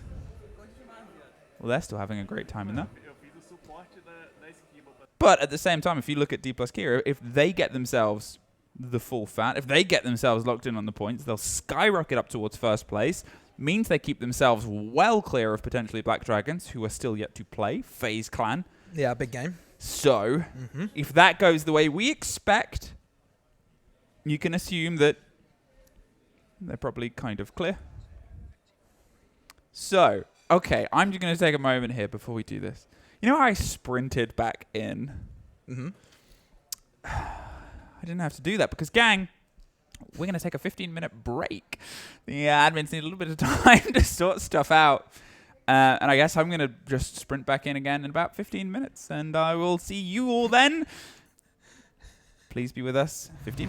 Well, they're still having a great time in there. But at the same time, if you look at Dplus Kia, if they get themselves the full fat, if they get themselves locked in on the points, they'll skyrocket up towards first place. Means they keep themselves well clear of potentially Black Dragons, who are still yet to play. FaZe Clan. Yeah, big game. So, if that goes the way we expect, you can assume that they're probably kind of clear. So, okay, I'm just going to take a moment here before we do this. You know how I sprinted back in? I didn't have to do that because, gang, we're going to take a 15-minute break. The admins need a little bit of time to sort stuff out. And I guess I'm going to just sprint back in again in about 15 minutes. And I will see you all then. Please be with us. 15.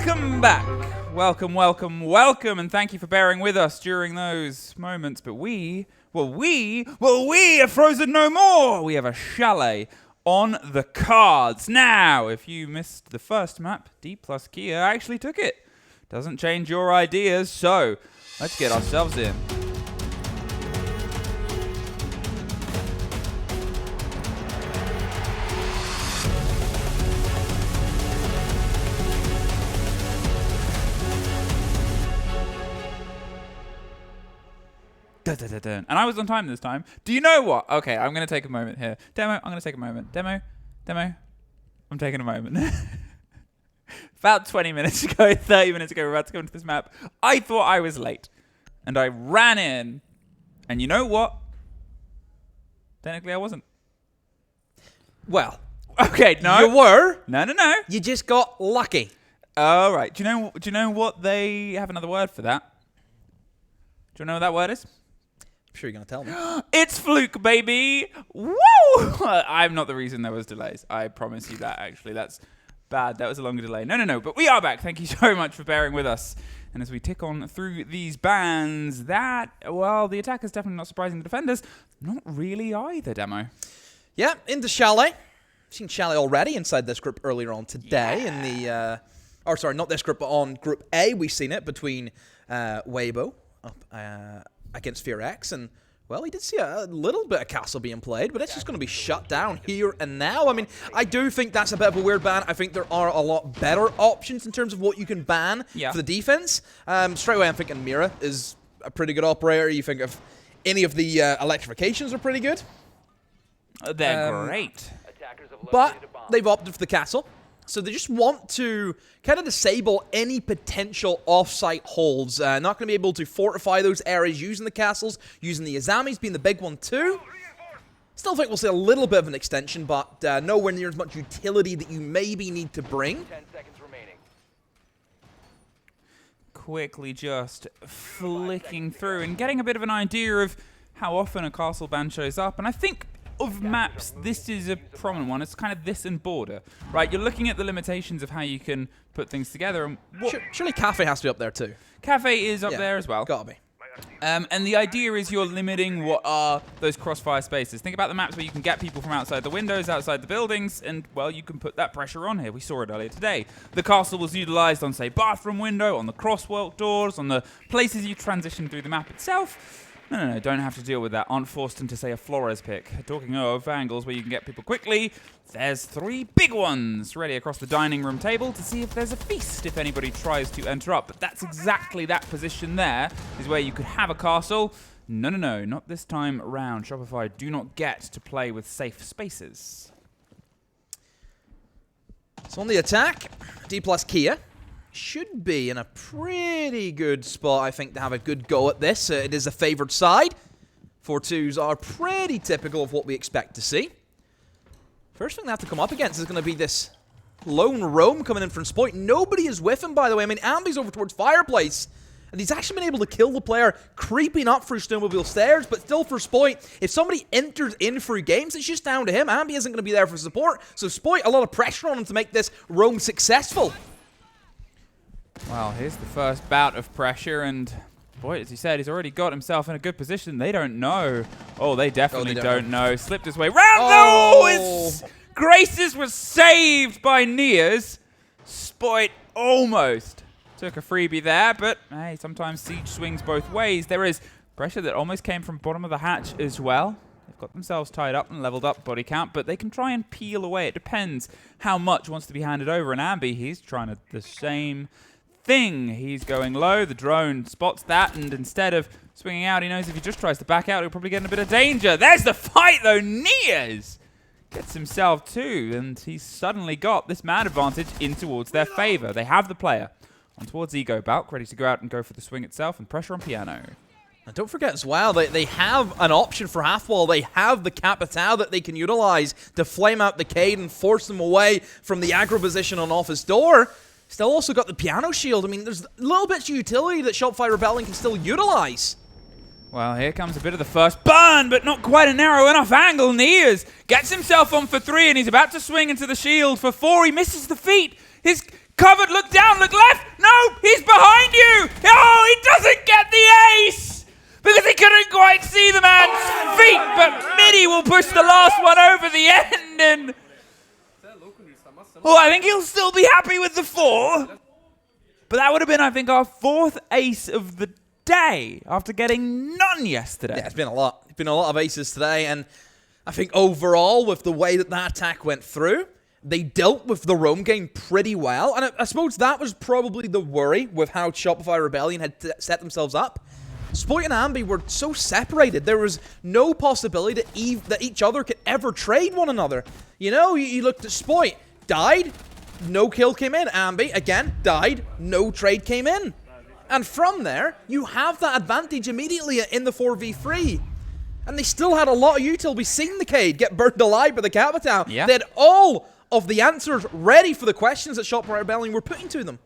Welcome back. Welcome, and thank you for bearing with us during those moments. But we are frozen no more. We have a chalet on the cards. Now, if you missed the first map, Dplus Kia actually took it. Doesn't change your ideas, so let's get ourselves in. And I was on time this time. Do you know what? Okay, I'm going to take a moment here. Demo, I'm going to take a moment. Demo. I'm taking a moment. About 20 minutes ago, 30 minutes ago, we're about to go into this map. I thought I was late. And I ran in. And you know what? Technically, I wasn't. Well. Okay, no. You were. No. You just got lucky. All right. Do you know what they have another word for that? Do you know what that word is? I'm sure you're going to tell me. It's fluke, baby. Woo! I'm not the reason there was delays. I promise you that, actually. That's bad. That was a longer delay. No. But we are back. Thank you so much for bearing with us. And as we tick on through these bans, the attack is definitely not surprising the defenders. Not really either, Demo. Yeah, into Chalet. I've seen Chalet already inside this group earlier on today. Yeah. In the... not this group, but on Group A, we've seen it between Weibo up against Fear X, and well, we did see a little bit of Castle being played, but it's just going to be shut down here and now. I mean, I do think that's a bit of a weird ban. I think there are a lot better options in terms of what you can ban for the defense. Straight away, I'm thinking Mira is a pretty good operator. You think of any of the electrifications are pretty good. They're great. But they've opted for the Castle. So they just want to kind of disable any potential off-site holds. Not going to be able to fortify those areas using the castles, using the Azamis being the big one too. Still think we'll see a little bit of an extension, but nowhere near as much utility that you maybe need to bring. 10 seconds remaining. Quickly just flicking through and getting a bit of an idea of how often a castle ban shows up. And I think of maps, this is a prominent one. It's kind of this and Border, right? You're looking at the limitations of how you can put things together. And surely Cafe has to be up there too. Cafe is up there as well. Gotta be. And the idea is you're limiting what are those crossfire spaces. Think about the maps where you can get people from outside the windows, outside the buildings, and, well, you can put that pressure on here. We saw it earlier today. The castle was utilized on, say, bathroom window, on the crosswalk doors, on the places you transition through the map itself. No, don't have to deal with that. Aren't forced into, say, a Flores pick. Talking of angles where you can get people quickly, there's 3 big ones ready across the dining room table to see if there's a feast if anybody tries to enter up. But that's exactly that position there, is where you could have a castle. No, not this time round. Shopify do not get to play with safe spaces. So on the attack, Dplus Kia should be in a pretty good spot, I think, to have a good go at this. It is a favoured side. 4-2s are pretty typical of what we expect to see. First thing they have to come up against is going to be this lone roam coming in from Spoit. Nobody is with him, by the way. I mean, Ambi's over towards Fireplace, and he's actually been able to kill the player creeping up through snowmobile stairs, but still for Spoit, if somebody enters in through games, it's just down to him. Ambi isn't going to be there for support, so Spoit, a lot of pressure on him to make this roam successful. Well, here's the first bout of pressure, and boy, as he said, he's already got himself in a good position. They don't know. Oh, they definitely don't know. Slipped his way round. Oh! Graces was saved by Nias. Spoit almost took a freebie there, but hey, sometimes Siege swings both ways. There is pressure that almost came from bottom of the hatch as well. They've got themselves tied up and leveled up body count, but they can try and peel away. It depends how much wants to be handed over. And Ambi, he's trying to the same thing. He's going low. The drone spots that, and instead of swinging out, he knows if he just tries to back out, he'll probably get in a bit of danger. There's the fight, though. Nias gets himself too, and he's suddenly got this man advantage in towards their favor. They have the player on towards Ego. Balk ready to go out and go for the swing itself, and pressure on Piano. And don't forget as well, they have an option for half wall. They have the Capitao that they can utilize to flame out the Cade and force them away from the aggro position on Office Door. Still also got the Piano Shield. I mean, there's little bits of utility that Shopify Rebellion can still utilize. Well, here comes a bit of the first burn, but not quite a narrow enough angle. Nias gets himself on for 3, and he's about to swing into the shield for 4. He misses the feet. His Covered, look down, look left. No, he's behind you. Oh, he doesn't get the ace because he couldn't quite see the man's feet. But Midi will push the last one over the end. And I think he'll still be happy with the 4. But that would have been, I think, our 4th ace of the day after getting none yesterday. Yeah, it's been a lot. It's been a lot of aces today. And I think overall, with the way that attack went through, they dealt with the roam game pretty well, and I suppose that was probably the worry with how Shopify Rebellion had set themselves up. Spoit and Ambi were so separated. There was no possibility that each other could ever trade one another. You know, you looked at Spoit, died, no kill came in. Ambi, again, died, no trade came in. And from there, you have that advantage immediately in the 4v3. And they still had a lot of util. We've seen the Cade get burned alive by the Capital. Yeah. They had all of the answers ready for the questions that Shopify Rebellion were putting to them.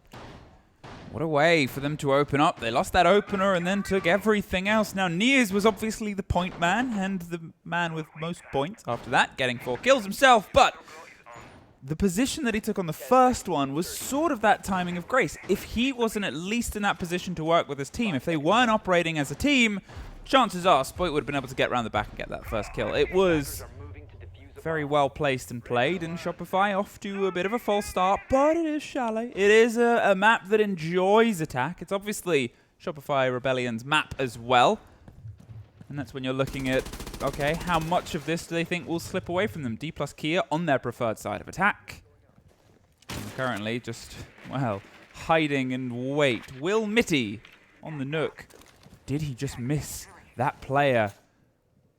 What a way for them to open up. They lost that opener and then took everything else. Now, Niers was obviously the point man and the man with most points after that, getting 4 kills himself. But the position that he took on the first one was sort of that timing of grace. If he wasn't at least in that position to work with his team, if they weren't operating as a team, chances are Spoit would have been able to get around the back and get that first kill. It was very well placed and played, and Shopify off to a bit of a false start, but it is Chalet. It is a map that enjoys attack. It's obviously Shopify Rebellion's map as well, and that's when you're looking at, okay, how much of this do they think will slip away from them? Dplus Kia on their preferred side of attack. And currently just, well, hiding and wait. Will Mitty on the Nook. Did he just miss that player?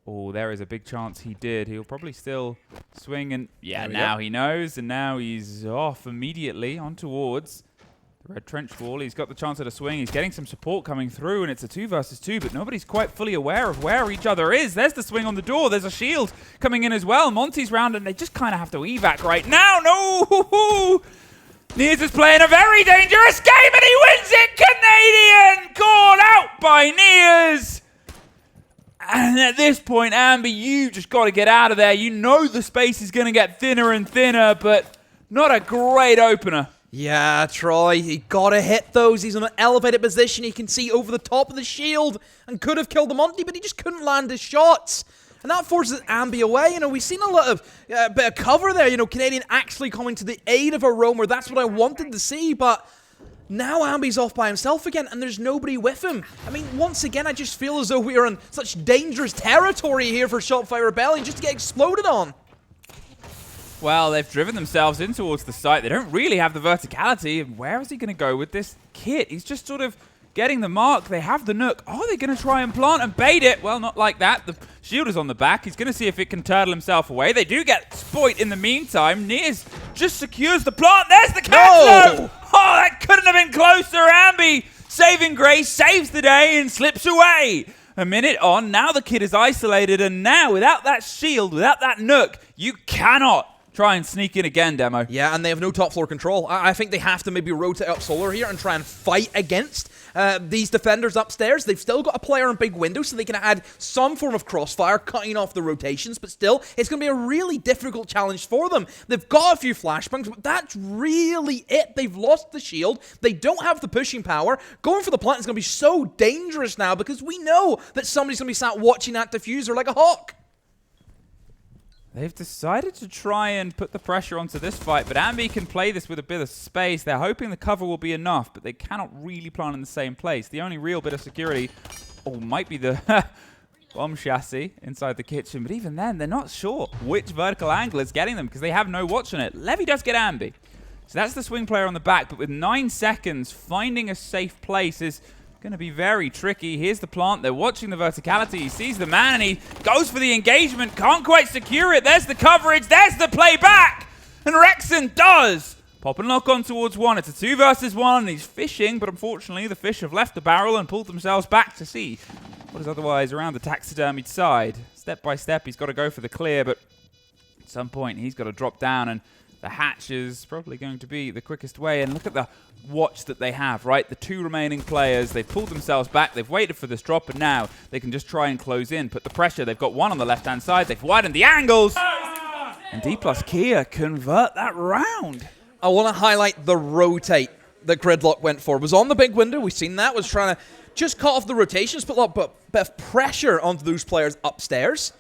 Oh, there is a big chance he did. He'll probably still swing, and yeah, now he knows, and now he's off immediately on towards the red trench wall. He's got the chance at a swing. He's getting some support coming through, and it's a 2 versus 2, but nobody's quite fully aware of where each other is. There's the swing on the door. There's a shield coming in as well. Monty's round, and they just kind of have to evac right now. No! Niers is playing a very dangerous game, and he wins it! Canadian! Called out by Niers! And at this point, Ambi, you just got to get out of there. You know the space is going to get thinner and thinner, but not a great opener. Yeah, Troy, he got to hit those. He's in an elevated position. He can see over the top of the shield and could have killed the Monty, but he just couldn't land his shots. And that forces Ambi away. You know, we've seen a lot of bit of cover there. You know, Canadian actually coming to the aid of a roamer. That's what I wanted to see, but now Ambi's off by himself again, and there's nobody with him. I mean, once again, I just feel as though we are in such dangerous territory here for Shopify Rebellion just to get exploded on. Well, they've driven themselves in towards the site. They don't really have the verticality. And where is he going to go with this kit? He's just sort of getting the mark. They have the Nook. Are they going to try and plant and bait it? Well, not like that. The shield is on the back. He's going to see if it can turtle himself away. They do get Spoit in the meantime. Niers just secures the plant. There's the catch! No! Oh, that couldn't have been closer. Ambi, saving grace, saves the day and slips away. A minute on, now the kid is isolated, and now without that shield, without that Nook, you cannot try and sneak in again, Demo. Yeah, and they have no top floor control. I think they have to maybe rotate up Solar here and try and fight against these defenders upstairs. They've still got a player in big window, so they can add some form of crossfire, cutting off the rotations, but still, it's going to be a really difficult challenge for them. They've got a few flashbangs, but that's really it. They've lost the shield. They don't have the pushing power. Going for the plant is going to be so dangerous now because we know that somebody's going to be sat watching that diffuser like a hawk. They've decided to try and put the pressure onto this fight, but Ambi can play this with a bit of space. They're hoping the cover will be enough, but they cannot really plant in the same place. The only real bit of security might be the bomb chassis inside the kitchen, but even then, they're not sure which vertical angle is getting them because they have no watch on it. Levy does get Ambi. So that's the swing player on the back, but with 9 seconds, finding a safe place is going to be very tricky. Here's the plant. They're watching the verticality. He sees the man and he goes for the engagement. Can't quite secure it. There's the coverage. There's the play back. And Rexon does pop and lock on towards one. It's a 2 versus 1. He's fishing, but unfortunately the fish have left the barrel and pulled themselves back to see what is otherwise around the taxidermied side. Step by step, he's got to go for the clear, but at some point he's got to drop down, and the hatch is probably going to be the quickest way. And look at the watch that they have, right? The 2 remaining players, they've pulled themselves back, they've waited for this drop, and now they can just try and close in, put the pressure. They've got 1 on the left-hand side, they've widened the angles, and Dplus Kia convert that round. I want to highlight the rotate that Gridlock went for. Was on the big window. We've seen that. Was trying to just cut off the rotations, put a bit of pressure onto those players upstairs.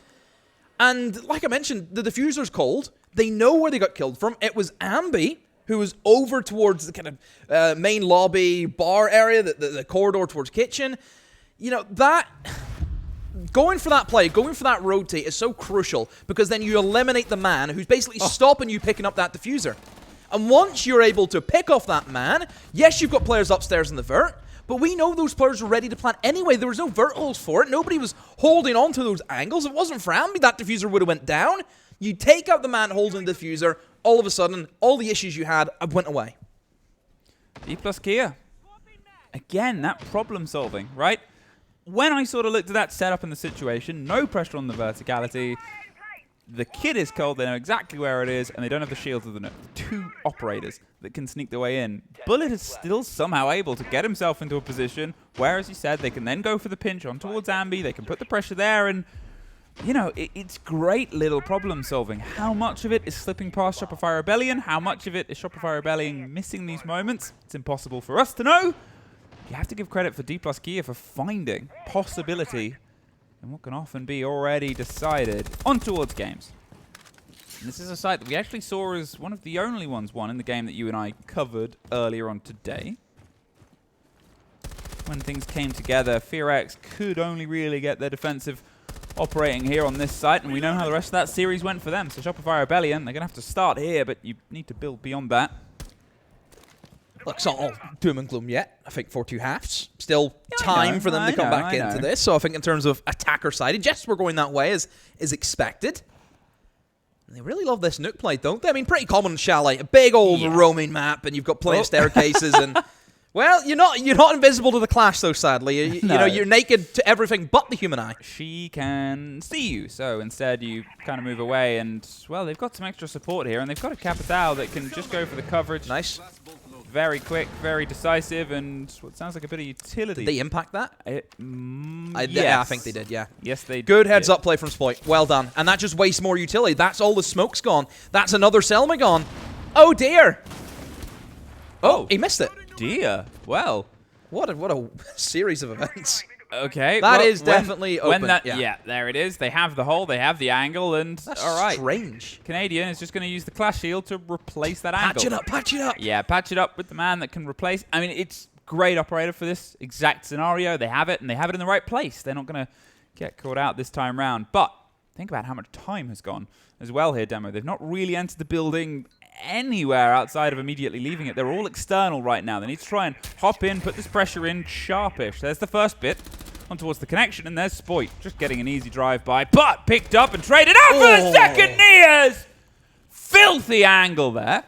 And like I mentioned, the diffuser's cold. They know where they got killed from. It was Ambi, who was over towards the kind of main lobby bar area, the corridor towards kitchen. You know, that... Going for that play, going for that rotate is so crucial because then you eliminate the man who's basically stopping you picking up that diffuser. And once you're able to pick off that man, yes, you've got players upstairs in the vert, but we know those players were ready to plant anyway. There was no vert holes for it. Nobody was holding on to those angles. If it wasn't for Ambi, that diffuser would have went down. You take out the man holding the diffuser, all of a sudden, all the issues you had went away. Dplus Kia. Again, that problem solving, right? When I sort of looked at that setup in the situation, no pressure on the verticality. The kid is cold, they know exactly where it is, and they don't have the shields of the two operators that can sneak their way in. Bullet is still somehow able to get himself into a position where, as you said, they can then go for the pinch on towards Ambi, they can put the pressure there, and, you know, it's great little problem solving. How much of it is slipping past Shopify Rebellion? How much of it is Shopify Rebellion missing these moments? It's impossible for us to know. You have to give credit for Dplus Kia for finding possibility in what can often be already decided on towards games. And this is a site that we actually saw as one of the only ones won in the game that you and I covered earlier on today. When things came together, FearX could only really get their defensive operating here on this site, and we know how the rest of that series went for them. So Shopify Rebellion, they're going to have to start here, but you need to build beyond that. Look, it's not all doom and gloom yet. I think 4-2 halves. Still time for them to come back into this. So I think in terms of attacker sided, yes, we're going that way as is expected. And they really love this nuke play, don't they? I mean, pretty common in Chalet. A big old roaming map, and you've got plenty of staircases. And well, you're not invisible to the Clash, though. Sadly, you know, you're naked to everything but the human eye. She can see you, so instead you kind of move away. And well, they've got some extra support here, and they've got a Capital that can just go for the coverage. Nice. Very quick, very decisive, and what sounds like a bit of utility. Did they impact that? Yes. Yeah, I think they did, yeah. Yes, they did. Good heads-up play from Sploit. Well done. And that just wastes more utility. That's all the smoke's gone. That's another Selma gone. Oh, dear. Oh, he missed it. Dear. Well. What a series of events. Okay. That is definitely open. Yeah, there it is. They have the hole, they have the angle, and that's all right. Strange. Canadian is just going to use the Clash Shield to replace that angle. Patch it up. Yeah, patch it up with the man that can replace. I mean, it's great operator for this exact scenario. They have it, and they have it in the right place. They're not going to get caught out this time round. But think about how much time has gone as well here, Demo. They've not really entered the building anywhere outside of immediately leaving it. They're all external right now. They need to try and hop in, put this pressure in sharpish. There's the first bit on towards the connection, and there's Spoit just getting an easy drive by, but picked up and traded out for the second Nias. Filthy angle there.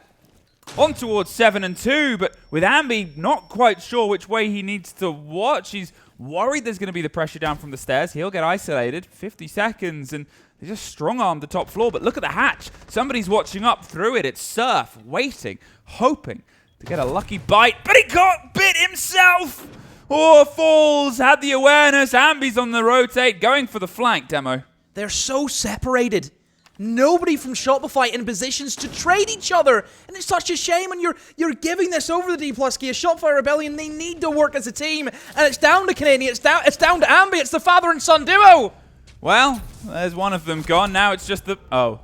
On towards 7 and 2, but with Ambi not quite sure which way he needs to watch. He's worried there's going to be the pressure down from the stairs. He'll get isolated. 50 seconds, and they just strong-armed the top floor. But look at the hatch. Somebody's watching up through it. It's Surf, waiting, hoping to get a lucky bite. But he got bit himself! Oh, falls, had the awareness. Ambi's on the rotate, going for the flank, Demo. They're so separated. Nobody from Shopify in positions to trade each other. And it's such a shame when you're giving this over the Dplus Kia. Shopify Rebellion, they need to work as a team. And it's down to Canadian, it's down to Ambi. It's the father and son duo. Well, there's one of them gone. Now it's just the... Oh.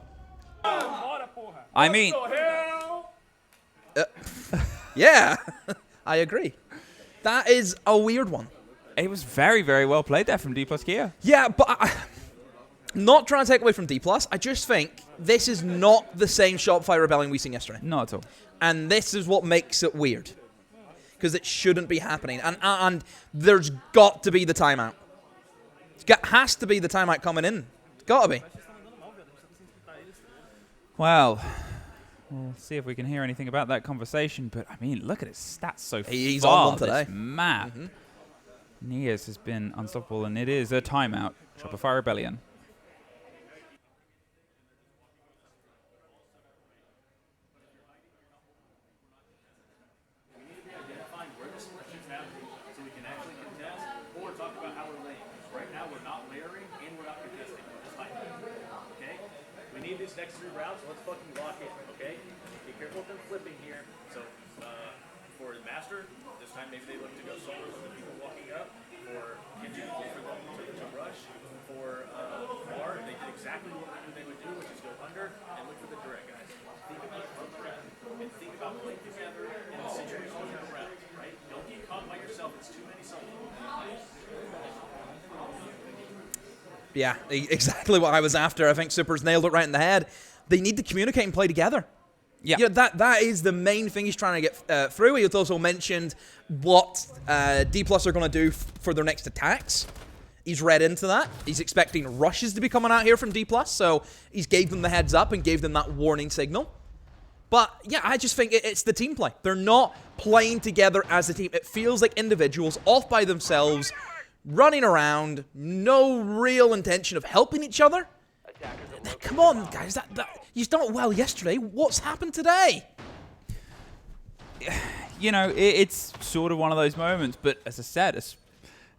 I mean... Yeah, I agree. That is a weird one. It was very, very well played there from Dplus Kia. Yeah, but not trying to take away from Dplus. I just think this is not the same Shopify Rebellion we seen yesterday. Not at all. And this is what makes it weird. Because it shouldn't be happening. And there's got to be the timeout. Has to be the timeout coming in. It's got to be. Well, we'll see if we can hear anything about that conversation. But, I mean, look at his stats so far. He's on one today. This map. Nias has been unstoppable, and it is a timeout. Shopify Rebellion. We need to these next 3 rounds, let's fucking lock in, okay? Be careful with them flipping here. So, for the Master, this time maybe they look to go solo with the people walking up. For Kitchen, look for them to rush. For Bar, they did exactly what we knew they would do, which is go under and look for the direct guys. Think about the threat and think about playing together in the situation around, right? Don't get caught by yourself. It's too many something. Yeah, exactly what I was after. I think Super's nailed it right in the head. They need to communicate and play together. Yeah, you know, that is the main thing he's trying to get through. He also mentioned what Dplus are going to do for their next attacks. He's read into that. He's expecting rushes to be coming out here from Dplus, so he's gave them the heads up and gave them that warning signal. But yeah, I just think it's the team play. They're not playing together as a team. It feels like individuals off by themselves, running around, no real intention of helping each other. Come on, guys. You done it well yesterday. What's happened today? You know, it's sort of one of those moments, but as I said, at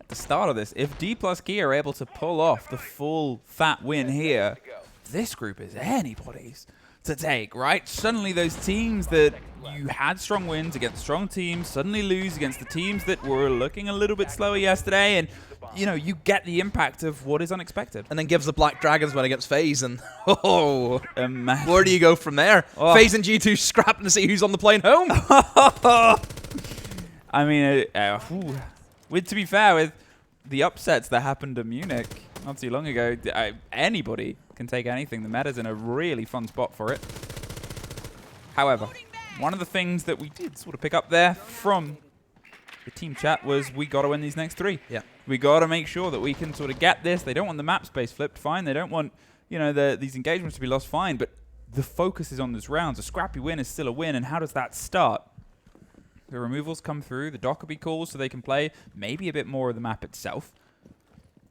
the start of this, if Dplus Key are able to pull off the full fat win here, this group is anybody's to take, right? Suddenly those teams that you had strong wins against strong teams suddenly lose against the teams that were looking a little bit slower yesterday, and you know, you get the impact of what is unexpected. And then gives the Black Dragons win against FaZe, and Imagine. where do you go from there? Oh. FaZe and G2 scrapping to see who's on the plane home. I mean, to be fair, with the upsets that happened at Munich not too long ago, anybody can take anything. The meta's in a really fun spot for it. However, one of the things that we did sort of pick up there from the team chat was we got to win these next 3. Yeah. We got to make sure that we can sort of get this. They don't want the map space flipped, fine. They don't want, you know, these engagements to be lost, fine. But the focus is on those rounds. A scrappy win is still a win, and how does that start? The removals come through, the Dockerby calls so they can play maybe a bit more of the map itself.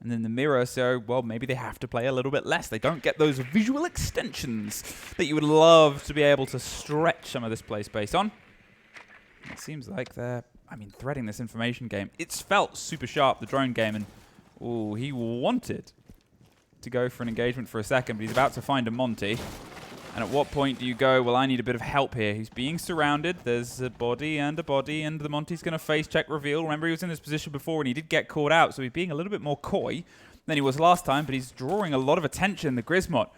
And then the mirror, so, well, maybe they have to play a little bit less. They don't get those visual extensions that you would love to be able to stretch some of this play space on. It seems like they're, threading this information game. It's felt super sharp, the drone game, and, ooh, he wanted to go for an engagement for a second, but he's about to find a Monty. And at what point do you go, well, I need a bit of help here. He's being surrounded. There's a body, and the Monty's going to face check reveal. Remember, he was in this position before, and he did get caught out, so he's being a little bit more coy than he was last time, but he's drawing a lot of attention. The Grismot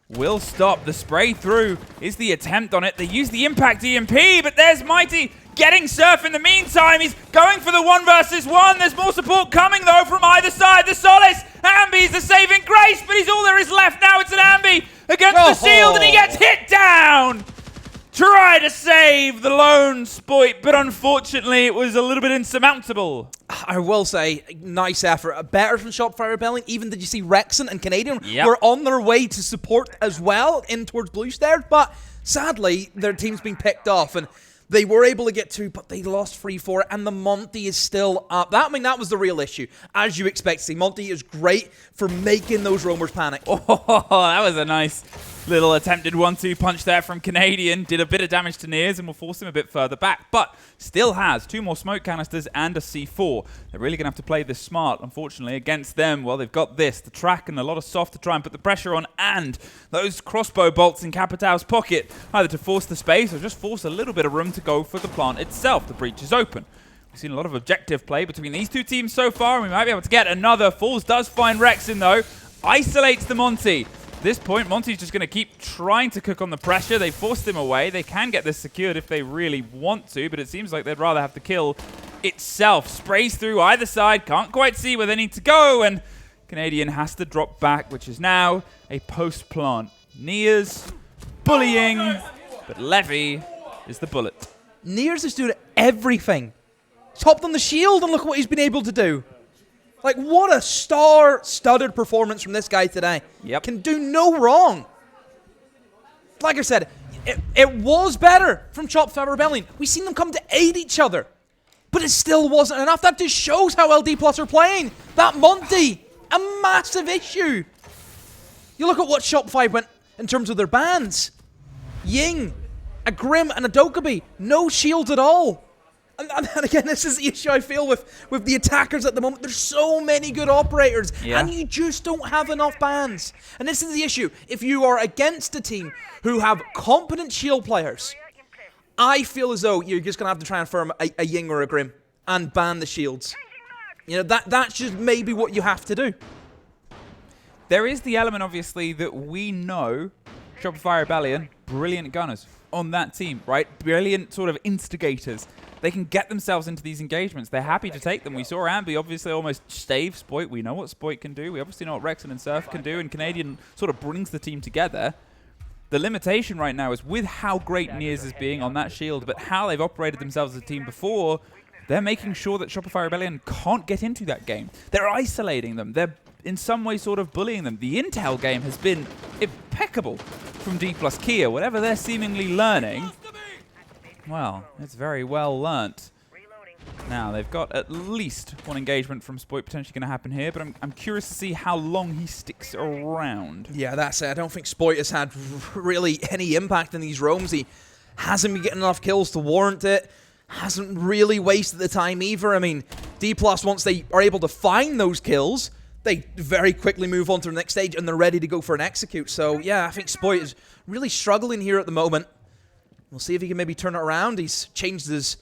will stop. The spray through is the attempt on it. They use the impact EMP, but there's Mighty getting Surf in the meantime. He's going for the 1 versus 1. There's more support coming, though, from either side. The Solace, Ambi's the saving grace, but he's all there is left now. It's an Ambi against the shield, and he gets hit down. Try to save the lone Spoit, but unfortunately it was a little bit insurmountable. I will say, nice effort. Better from Shopify Rebellion. Even did you see Rexon and Canadian were on their way to support as well in towards Blue Stair, but sadly their team's been picked off, and they were able to get 2, but they lost 3-4, and the Monty is still up. That was the real issue, as you expect to see. Monty is great for making those roamers panic. Oh, that was a nice little attempted 1-2 punch there from Canadian. Did a bit of damage to Nears and will force him a bit further back, but still has 2 more smoke canisters and a C4. They're really going to have to play this smart, unfortunately, against them. Well, they've got this, the track, and a lot of soft to try and put the pressure on, and those crossbow bolts in Capital's pocket, either to force the space or just force a little bit of room to go for the plant itself. The breach is open. We've seen a lot of objective play between these 2 teams so far, and we might be able to get another. Falls does find Rexon, though. Isolates the Monty. At this point, Monty's just going to keep trying to cook on the pressure. They forced him away. They can get this secured if they really want to, but it seems like they'd rather have the kill itself. Sprays through either side. Can't quite see where they need to go, and Canadian has to drop back, which is now a post-plant. Nears bullying, but Levy is the bullet. Nears is doing everything. He's hopped on the shield, and look what he's been able to do. Like, what a star-studded performance from this guy today. Yep. Can do no wrong. Like I said, it was better from Shopify Rebellion. We've seen them come to aid each other. But it still wasn't enough. That just shows how well Dplus are playing. That Monty, a massive issue. You look at what Shopify went in terms of their bans. Ying, a Grim, and a Dokkaebi. No shields at all. And again, this is the issue I feel with the attackers at the moment. There's so many good operators, and you just don't have enough bans. And this is the issue. If you are against a team who have competent shield players, I feel as though you're just going to have to try and farm a Ying or a Grim and ban the shields. You know, that's just maybe what you have to do. There is the element, obviously, that we know Shopify Rebellion, brilliant gunners on that team, right? Brilliant sort of instigators. They can get themselves into these engagements. They're happy to take them. We saw Ambi obviously almost stave Spoit. We know what Spoit can do. We obviously know what Rexon and Surf can do, and Canadian sort of brings the team together. The limitation right now is with how great Nears is being on that shield, but how they've operated themselves as a team before, they're making sure that Shopify Rebellion can't get into that game. They're isolating them. They're in some way sort of bullying them. The intel game has been impeccable from Dplus Kia. Whatever they're seemingly learning, well, it's very well learnt. Now, they've got at least one engagement from Spoit potentially going to happen here, but I'm curious to see how long he sticks around. Yeah, that's it. I don't think Spoit has had really any impact in these roams. He hasn't been getting enough kills to warrant it. Hasn't really wasted the time either. I mean, Dplus, once they are able to find those kills, they very quickly move on to the next stage and they're ready to go for an execute. So, yeah, I think Spoit is really struggling here at the moment. We'll see if he can maybe turn it around. He's changed his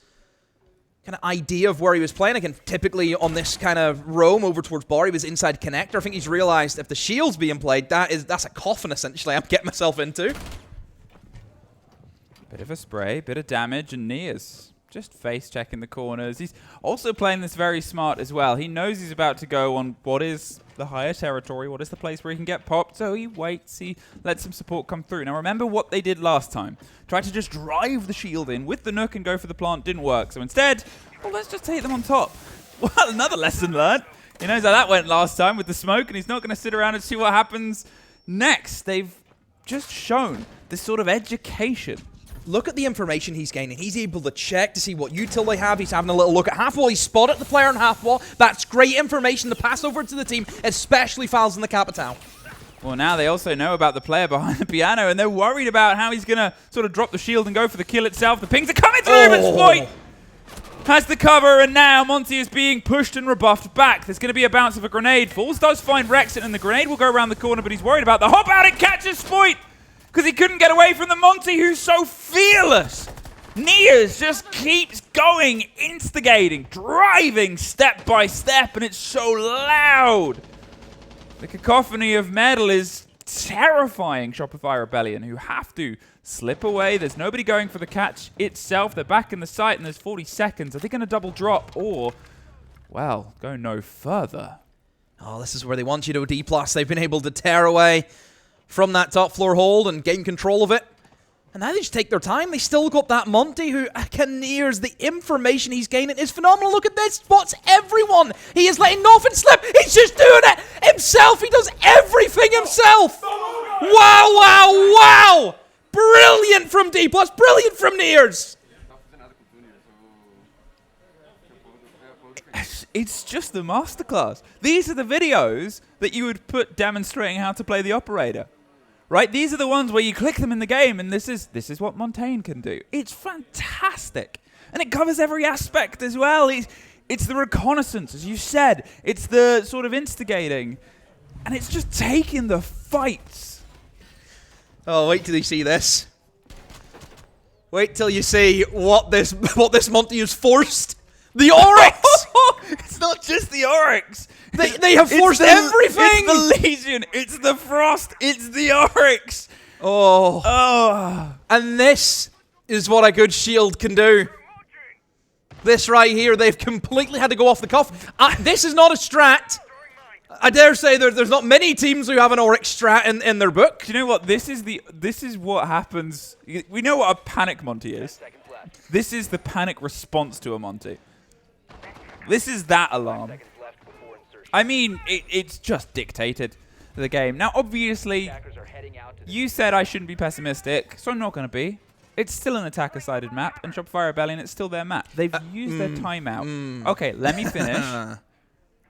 kind of idea of where he was playing. Again, typically on this kind of roam over towards bar, he was inside connector. I think he's realized if the shield's being played, that's a coffin, essentially, I'm getting myself into. Bit of a spray, bit of damage, and Nears just face checking the corners. He's also playing this very smart as well. He knows he's about to go on what is the higher territory, what is the place where he can get popped, so he waits, he lets some support come through. Now remember what they did last time. Tried to just drive the shield in with the Nook and go for the plant, didn't work. So instead, well, let's just take them on top. Well, another lesson learned. He knows how that went last time with the smoke, and he's not going to sit around and see what happens next. They've just shown this sort of education. Look at the information he's gaining. He's able to check to see what util they have. He's having a little look at half wall. He's spotted the player on half wall. That's great information to pass over to the team, especially fouls in the Capital. Well, now they also know about the player behind the piano, and they're worried about how he's going to sort of drop the shield and go for the kill itself. The pings are coming through, but Spoit has the cover, and now Monty is being pushed and rebuffed back. There's going to be a bounce of a grenade. Falls does find Rexon, and the grenade will go around the corner, but he's worried about the hop out. It catches Spoit, because he couldn't get away from the Monty, who's so fearless. Nears just keeps going, instigating, driving step by step, and it's so loud. The cacophony of metal is terrifying Shopify Rebellion, who have to slip away. There's nobody going for the catch itself. They're back in the site, and there's 40 seconds. Are they going to double drop or, well, go no further? Oh, this is where they want you to Dplus. They've been able to tear away from that top floor hold and gain control of it. And now they just take their time. They still got that Monty who, again, Nears, the information he's gaining is phenomenal. Look at this. Spots everyone. He is letting nothing slip. He's just doing it himself. He does everything himself. Wow, wow, wow. Brilliant from Dplus. Brilliant from Nears. It's just the masterclass. These are the videos that you would put demonstrating how to play the operator. Right? These are the ones where you click them in the game, and this is what Montaigne can do. It's fantastic. And it covers every aspect as well. It's the reconnaissance, as you said. It's the sort of instigating. And it's just taking the fights. Oh, wait till you see this. Wait till you see what this Monty has forced. The Oryx! It's not just the Oryx. They have forced everything! It's the Legion, it's the Frost, it's the Oryx. Oh. And this is what a good shield can do. This right here, they've completely had to go off the cuff. This is not a strat. I dare say there's not many teams who have an Oryx strat in their book. Do you know what? This is what happens. We know what a panic Monty is. This is the panic response to a Monty. This is that alarm. I mean, it's just dictated to the game. Now, obviously, you said I shouldn't be pessimistic, so I'm not going to be. It's still an attacker-sided map, and Shopify Rebellion, it's still their map. They've used their timeout. Okay, let me finish.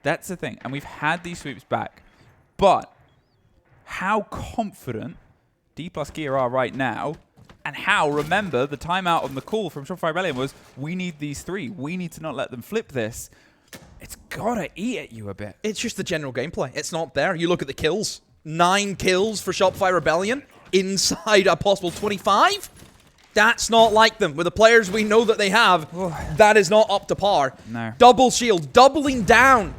That's the thing. And we've had these sweeps back. But how confident Dplus Gear are right now, And how, remember, the timeout on the call from Shopify Rebellion was, we need these 3. We need to not let them flip this. It's gotta eat at you a bit. It's just the general gameplay. It's not there. You look at the kills. 9 kills for Shopify Rebellion inside a possible 25. That's not like them. With the players we know that they have, that is not up to par. No. Double shield, doubling down.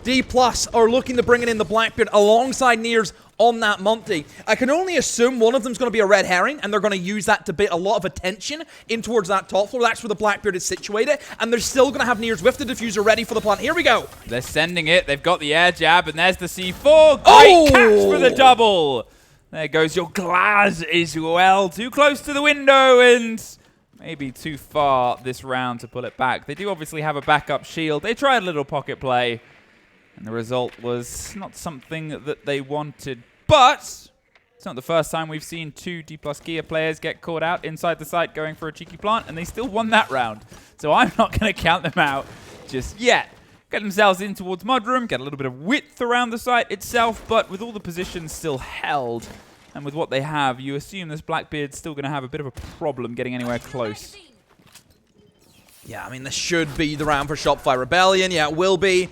Dplus are looking to bring in the Blackbeard alongside Nears on that Monty. I can only assume one of them's going to be a red herring, and they're going to use that to bait a lot of attention in towards that top floor. That's where the Blackbeard is situated, and they're still going to have Nears with the diffuser ready for the plant. Here we go. They're sending it. They've got the air jab, and there's the C4. Great catch for the double. There goes your Glaz as well. Too close to the window, and maybe too far this round to pull it back. They do obviously have a backup shield. They tried a little pocket play, and the result was not something that they wanted. But it's not the first time we've seen 2 Dplus gear players get caught out inside the site going for a cheeky plant, and they still won that round. So I'm not going to count them out just yet. Get themselves in towards Mudroom, get a little bit of width around the site itself, but with all the positions still held, and with what they have, you assume this Blackbeard's still going to have a bit of a problem getting anywhere close. Yeah, I mean, this should be the round for Shopify Rebellion. Yeah, it will be.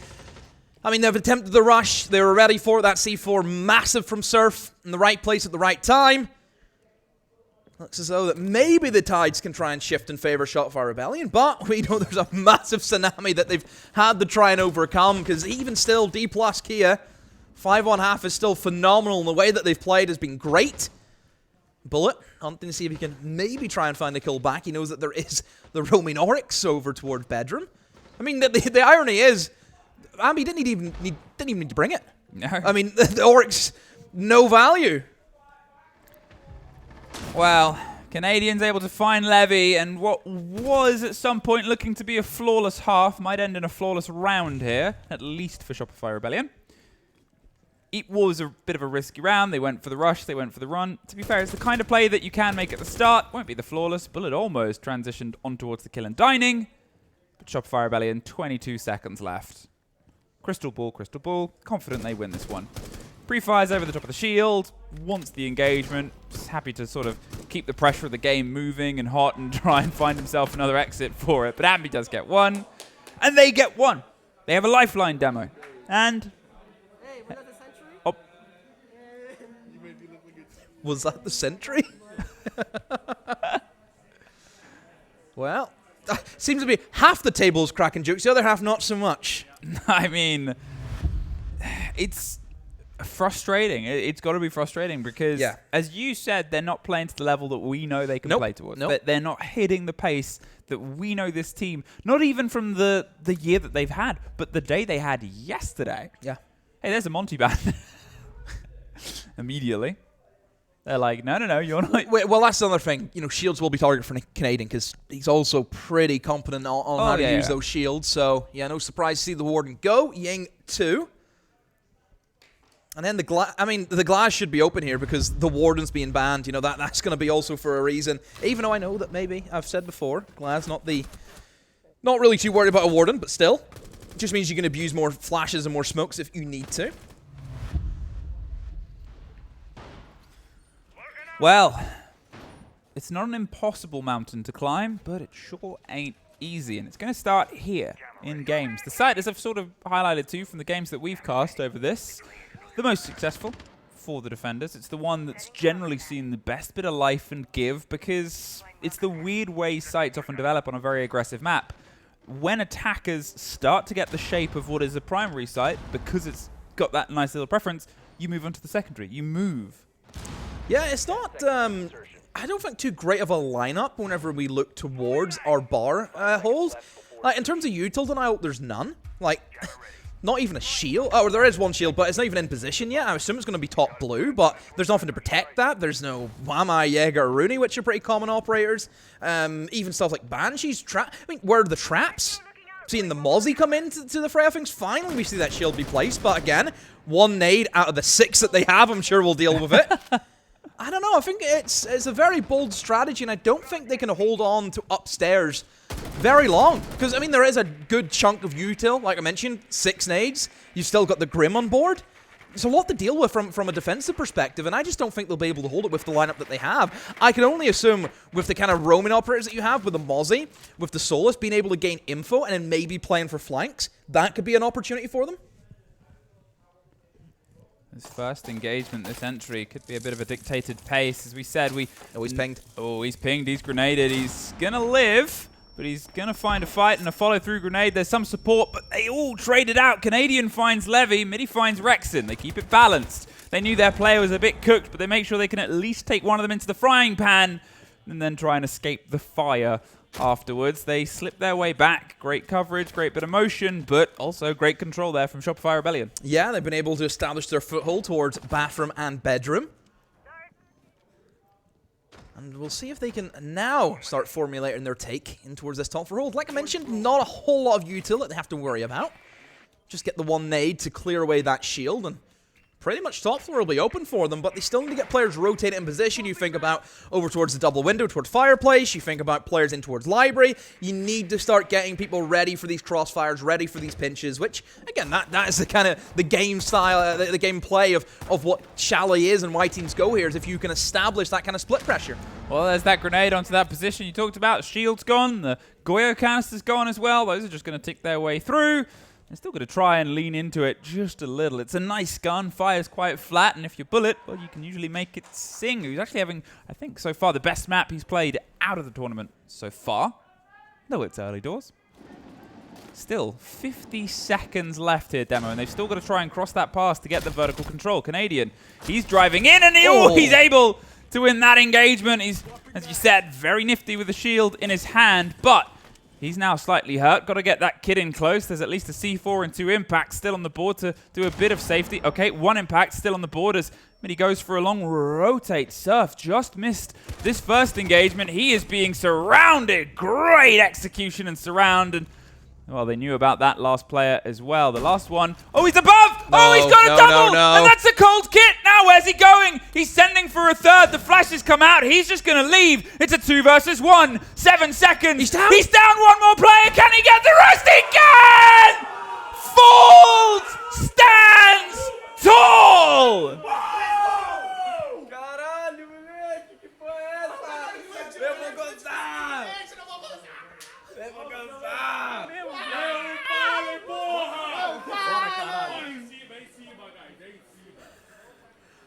I mean, they've attempted the rush. They were ready for it. That C4 massive from Surf in the right place at the right time. Looks as though that maybe the tides can try and shift in favor of Shopify Rebellion, but we know there's a massive tsunami that they've had to try and overcome, because even still, Dplus Kia, 5-1-1 is still phenomenal, and the way that they've played has been great. Bullet, hunting to see if he can maybe try and find a kill back. He knows that there is the roaming Oryx over toward Bedroom. I mean, the irony is, Ambi didn't even need to bring it. No. I mean, the Oryx, no value. Well, Canadians able to find Levy, and what was at some point looking to be a flawless half might end in a flawless round here, at least for Shopify Rebellion. It was a bit of a risky round. They went for the rush, they went for the run. To be fair, it's the kind of play that you can make at the start. Won't be the flawless. Bullet almost transitioned on towards the kill and dining. But Shopify Rebellion, 22 seconds left. Crystal ball, confident they win this one. Pre-fires over the top of the shield, wants the engagement, just happy to sort of keep the pressure of the game moving and hot and try and find himself another exit for it. But Ambi does get one, and they get one. They have a lifeline demo. And... Hey, was that the sentry? Oh. Was that the sentry? Well, seems to be half the table's cracking jokes, the other half not so much. I mean, it's frustrating. It's got to be frustrating because, as you said, they're not playing to the level that we know they can play towards. They're not hitting the pace that we know this team, not even from the year that they've had, but the day they had yesterday. Yeah. Hey, there's a Monty ban. Immediately. They're like, no, you're not. Wait, well, that's another thing. You know, shields will be targeted for Canadian because he's also pretty competent on how to use those shields. So, yeah, no surprise to see the Warden go. Ying 2. And then the glass should be open here because the Warden's being banned. You know, that's going to be also for a reason. Even though I know that maybe, I've said before, glass not really too worried about a Warden, but still. It just means you can abuse more flashes and more smokes if you need to. Well, it's not an impossible mountain to climb, but it sure ain't easy. And it's going to start here in games. The site, as I've sort of highlighted too from the games that we've cast over this, the most successful for the defenders. It's the one that's generally seen the best bit of life and give because it's the weird way sites often develop on a very aggressive map. When attackers start to get the shape of what is a primary site, because it's got that nice little preference, you move on to the secondary. You move. Yeah, it's not, I don't think too great of a lineup whenever we look towards our bar holes. Like, in terms of util denial, there's none. Like, not even a shield. Oh, there is one shield, but it's not even in position yet. I assume it's going to be top blue, but there's nothing to protect that. There's no Wamai, Jaeger, or Rooney, which are pretty common operators. Even stuff like Banshees, I mean, where are the traps? Seeing the Mozzie come in to the Freya things, finally we see that shield be placed, but again, one nade out of the 6 that they have, I'm sure we'll deal with it. I don't know, I think it's a very bold strategy, and I don't think they can hold on to upstairs very long. Because, I mean, there is a good chunk of util, like I mentioned, 6 nades. You've still got the Grim on board. it's a lot to deal with from a defensive perspective, and I just don't think they'll be able to hold it with the lineup that they have. I can only assume with the kind of roaming operators that you have, with the Mozzie, with the Solus, being able to gain info and then maybe playing for flanks, that could be an opportunity for them. This first engagement, this entry, could be a bit of a dictated pace. As we said, Oh, he's pinged. Oh, he's pinged, he's grenaded. He's gonna live, but he's gonna find a fight and a follow-through grenade. There's some support, but they all traded out. Canadian finds Levy, Midi finds Rexon. They keep it balanced. They knew their player was a bit cooked, but they make sure they can at least take one of them into the frying pan and then try and escape the fire. Afterwards, they slip their way back. Great coverage, great bit of motion, but also great control there from Shopify Rebellion. Yeah, they've been able to establish their foothold towards bathroom and bedroom. And we'll see if they can now start formulating their take in towards this top foothold. Like I mentioned, not a whole lot of util that they have to worry about. Just get the one nade to clear away that shield, and pretty much top floor will be open for them, but they still need to get players rotated in position. You think about over towards the double window, towards fireplace. You think about players in towards library. You need to start getting people ready for these crossfires, ready for these pinches, which, again, that is the kind of the game style, the game play of what Chalet is and why teams go here, is if you can establish that kind of split pressure. Well, there's that grenade onto that position you talked about. Shield's gone. The Goyo canister's gone as well. Those are just going to tick their way through. They're still going to try and lean into it just a little. It's a nice gun, fires quite flat, and if you bullet, well, you can usually make it sing. He's actually having, I think, so far the best map he's played out of the tournament so far. Though it's early doors. Still, 50 seconds left here, Demo, and they've still got to try and cross that pass to get the vertical control. Canadian, he's driving in, and he's able to win that engagement. He's, as you said, very nifty with the shield in his hand, but he's now slightly hurt. Got to get that kid in close. There's at least a C4 and 2 impacts still on the board to do a bit of safety. Okay, 1 impact still on the board as Midi goes for a long rotate. Surf just missed this first engagement. He is being surrounded. Great execution and surround. And, well, they knew about that last player as well. The last one. Oh, he's above! Oh, he's got a double! And that's a cold kit! Now, where's he going? He's sending for a third. The flashes come out. He's just going to leave. It's a 2 versus 1. 7 seconds. He's down. He's down. 1 more player. Can he get the rest? He can! Folds! Stands tall!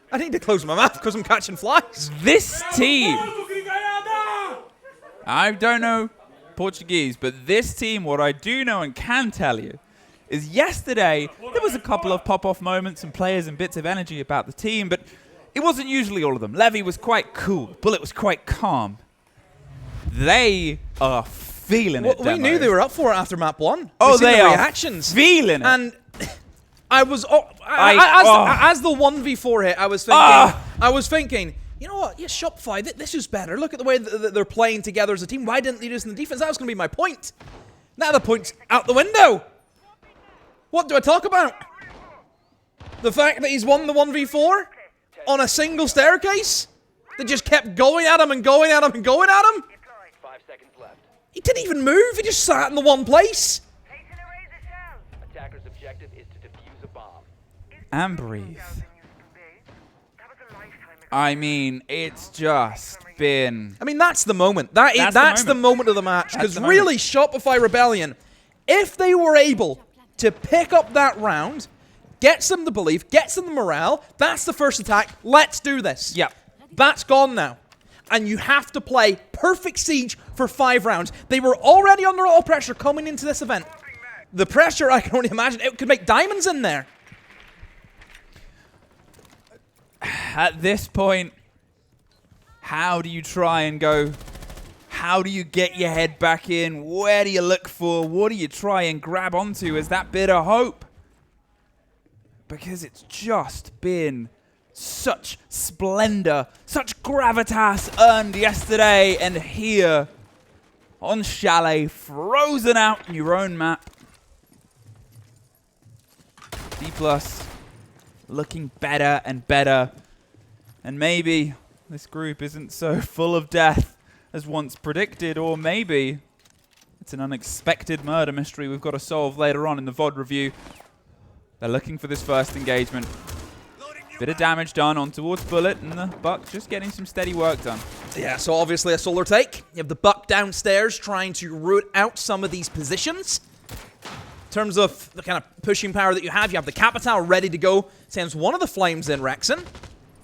I need to close my mouth because I'm catching flies. This team, I don't know Portuguese, but this team, what I do know and can tell you, is yesterday there was a couple of pop-off moments and players and bits of energy about the team, but it wasn't usually all of them. Levy was quite cool. Bullet was quite calm. They are feeling it, We knew they were up for it after map 1. Oh, they are reactions. feeling it. And I was, as the 1v4 hit, I was thinking, you know what? Yeah, Shopify, this is better. Look at the way that they're playing together as a team. Why didn't they do this in the defense? That was going to be my point. Now the point's out the window. What do I talk about? The fact that he's won the 1v4 on a single staircase? They just kept going at him and going at him and going at him? 5 seconds left. He didn't even move. He just sat in the one place. Attacker's objective is to defuse a bomb. And breathe. I mean, it's just been... I mean, that's the moment. That's the moment of the match. Because really, Shopify Rebellion, if they were able to pick up that round, gets them the belief, gets them the morale, that's the first attack. Let's do this. Yep. That's gone now. And you have to play perfect siege for 5 rounds. They were already under a lot of pressure coming into this event. The pressure, I can only imagine, it could make diamonds in there. At this point, how do you try and go? How do you get your head back in? Where do you look for? What do you try and grab onto as that bit of hope? Because it's just been such splendor, such gravitas earned yesterday, and here on Chalet, frozen out in your own map. Dplus looking better and better. And maybe this group isn't so full of death as once predicted, or maybe it's an unexpected murder mystery we've got to solve later on in the VOD review. They're looking for this first engagement. Bit of damage done on towards Bullet, and the Buck just getting some steady work done. Yeah, so obviously a solar take. You have the Buck downstairs trying to root out some of these positions. In terms of the kind of pushing power that you have the Capital ready to go. Sends one of the flames in, Rexon.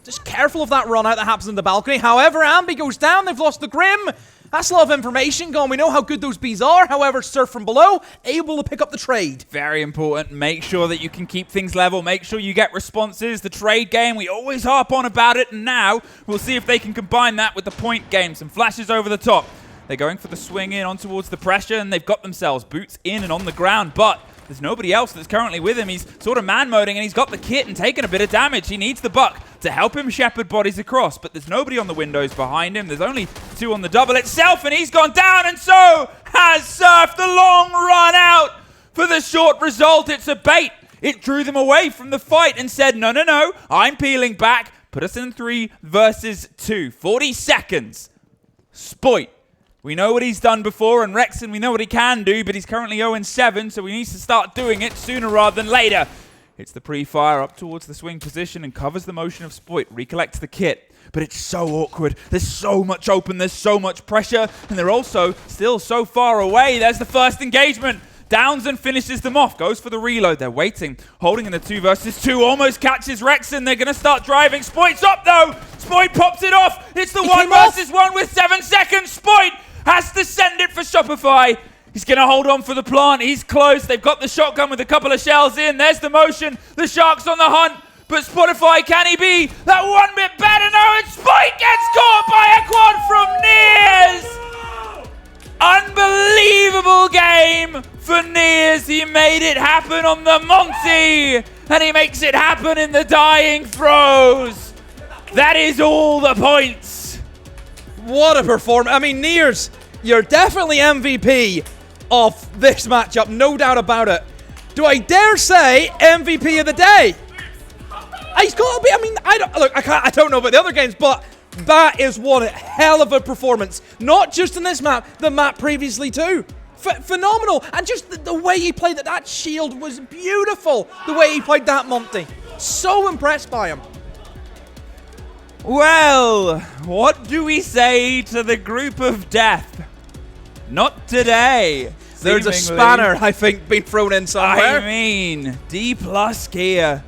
Just careful of that run out that happens in the balcony. However, Ambi goes down. They've lost the Grim. That's a lot of information gone. We know how good those bees are. However, Surf from below, able to pick up the trade. Very important. Make sure that you can keep things level. Make sure you get responses. The trade game, we always harp on about it. And now we'll see if they can combine that with the point game. Some flashes over the top. They're going for the swing in on towards the pressure, and they've got themselves boots in and on the ground. But there's nobody else that's currently with him. He's sort of man-moding, and he's got the kit and taking a bit of damage. He needs the Buck to help him shepherd bodies across, but there's nobody on the windows behind him. There's only two on the double itself, and he's gone down, and so has Surf. The long run out for the short result. It's a bait. It drew them away from the fight and said, no, no, no, I'm peeling back. Put us in 3 versus 2. 40 seconds. Spoit. We know what he's done before, and Rexon, we know what he can do, but he's currently 0-7, so he needs to start doing it sooner rather than later. It's the pre-fire up towards the swing position and covers the motion of Spoit, recollects the kit. But it's so awkward. There's so much open, there's so much pressure, and they're also still so far away. There's the first engagement. Downs and finishes them off. Goes for the reload. They're waiting. Holding in the 2 versus 2. Almost catches Rexon. They're going to start driving. Spoit's up, though. Spoit pops it off. It's the 1 versus 1 with 7 seconds. Spoit has to send it for Shopify. He's going to hold on for the plant. He's close. They've got the shotgun with a couple of shells in. There's the motion. The Shark's on the hunt. But Spotify, can he be that one bit better? No, and Spoit gets caught by a quad from Nears. Unbelievable game for Nears. He made it happen on the Monty, and he makes it happen in the dying throws. That is all the points. What a performance. I mean, Nears, you're definitely MVP of this matchup, no doubt about it. Do I dare say MVP of the day? He's got to be. I mean, I don't know about the other games, but that is one hell of a performance. Not just in this map, the map previously too. Phenomenal. And just the way he played that shield was beautiful. The way he played that Monty. So impressed by him. Well, what do we say to the group of death? Not today. There's a seemingly. spanner, I think, being thrown in somewhere. I mean, Dplus here.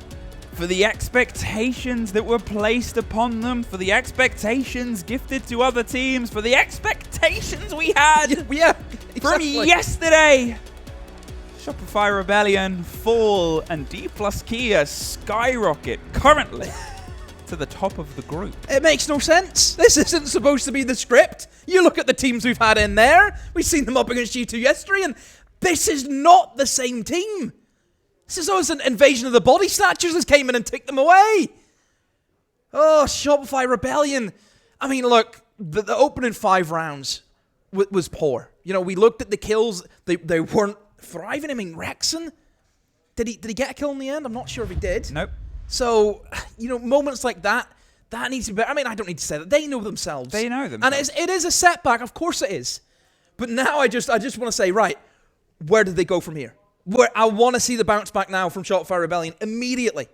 For the expectations that were placed upon them, for the expectations gifted to other teams, for the expectations we had Yeah, from yesterday. Shopify Rebellion fall and Dplus Kia skyrocket currently to the top of the group. It makes no sense. This isn't supposed to be the script. You look at the teams we've had in there. We've seen them up against G2 yesterday, and this is not the same team. This is always an invasion of the body snatchers that came in and took them away. Oh, Shopify Rebellion. I mean, look, the opening 5 rounds was poor. You know, we looked at the kills. They weren't thriving. I mean, Rexon, did he get a kill in the end? I'm not sure if he did. Nope. So, you know, moments like that needs to be better. I mean, I don't need to say that. They know themselves. They know themselves. And it is a setback. Of course it is. But now I just want to say, right, where do they go from here? Where I want to see the bounce back now from Shopify Rebellion immediately.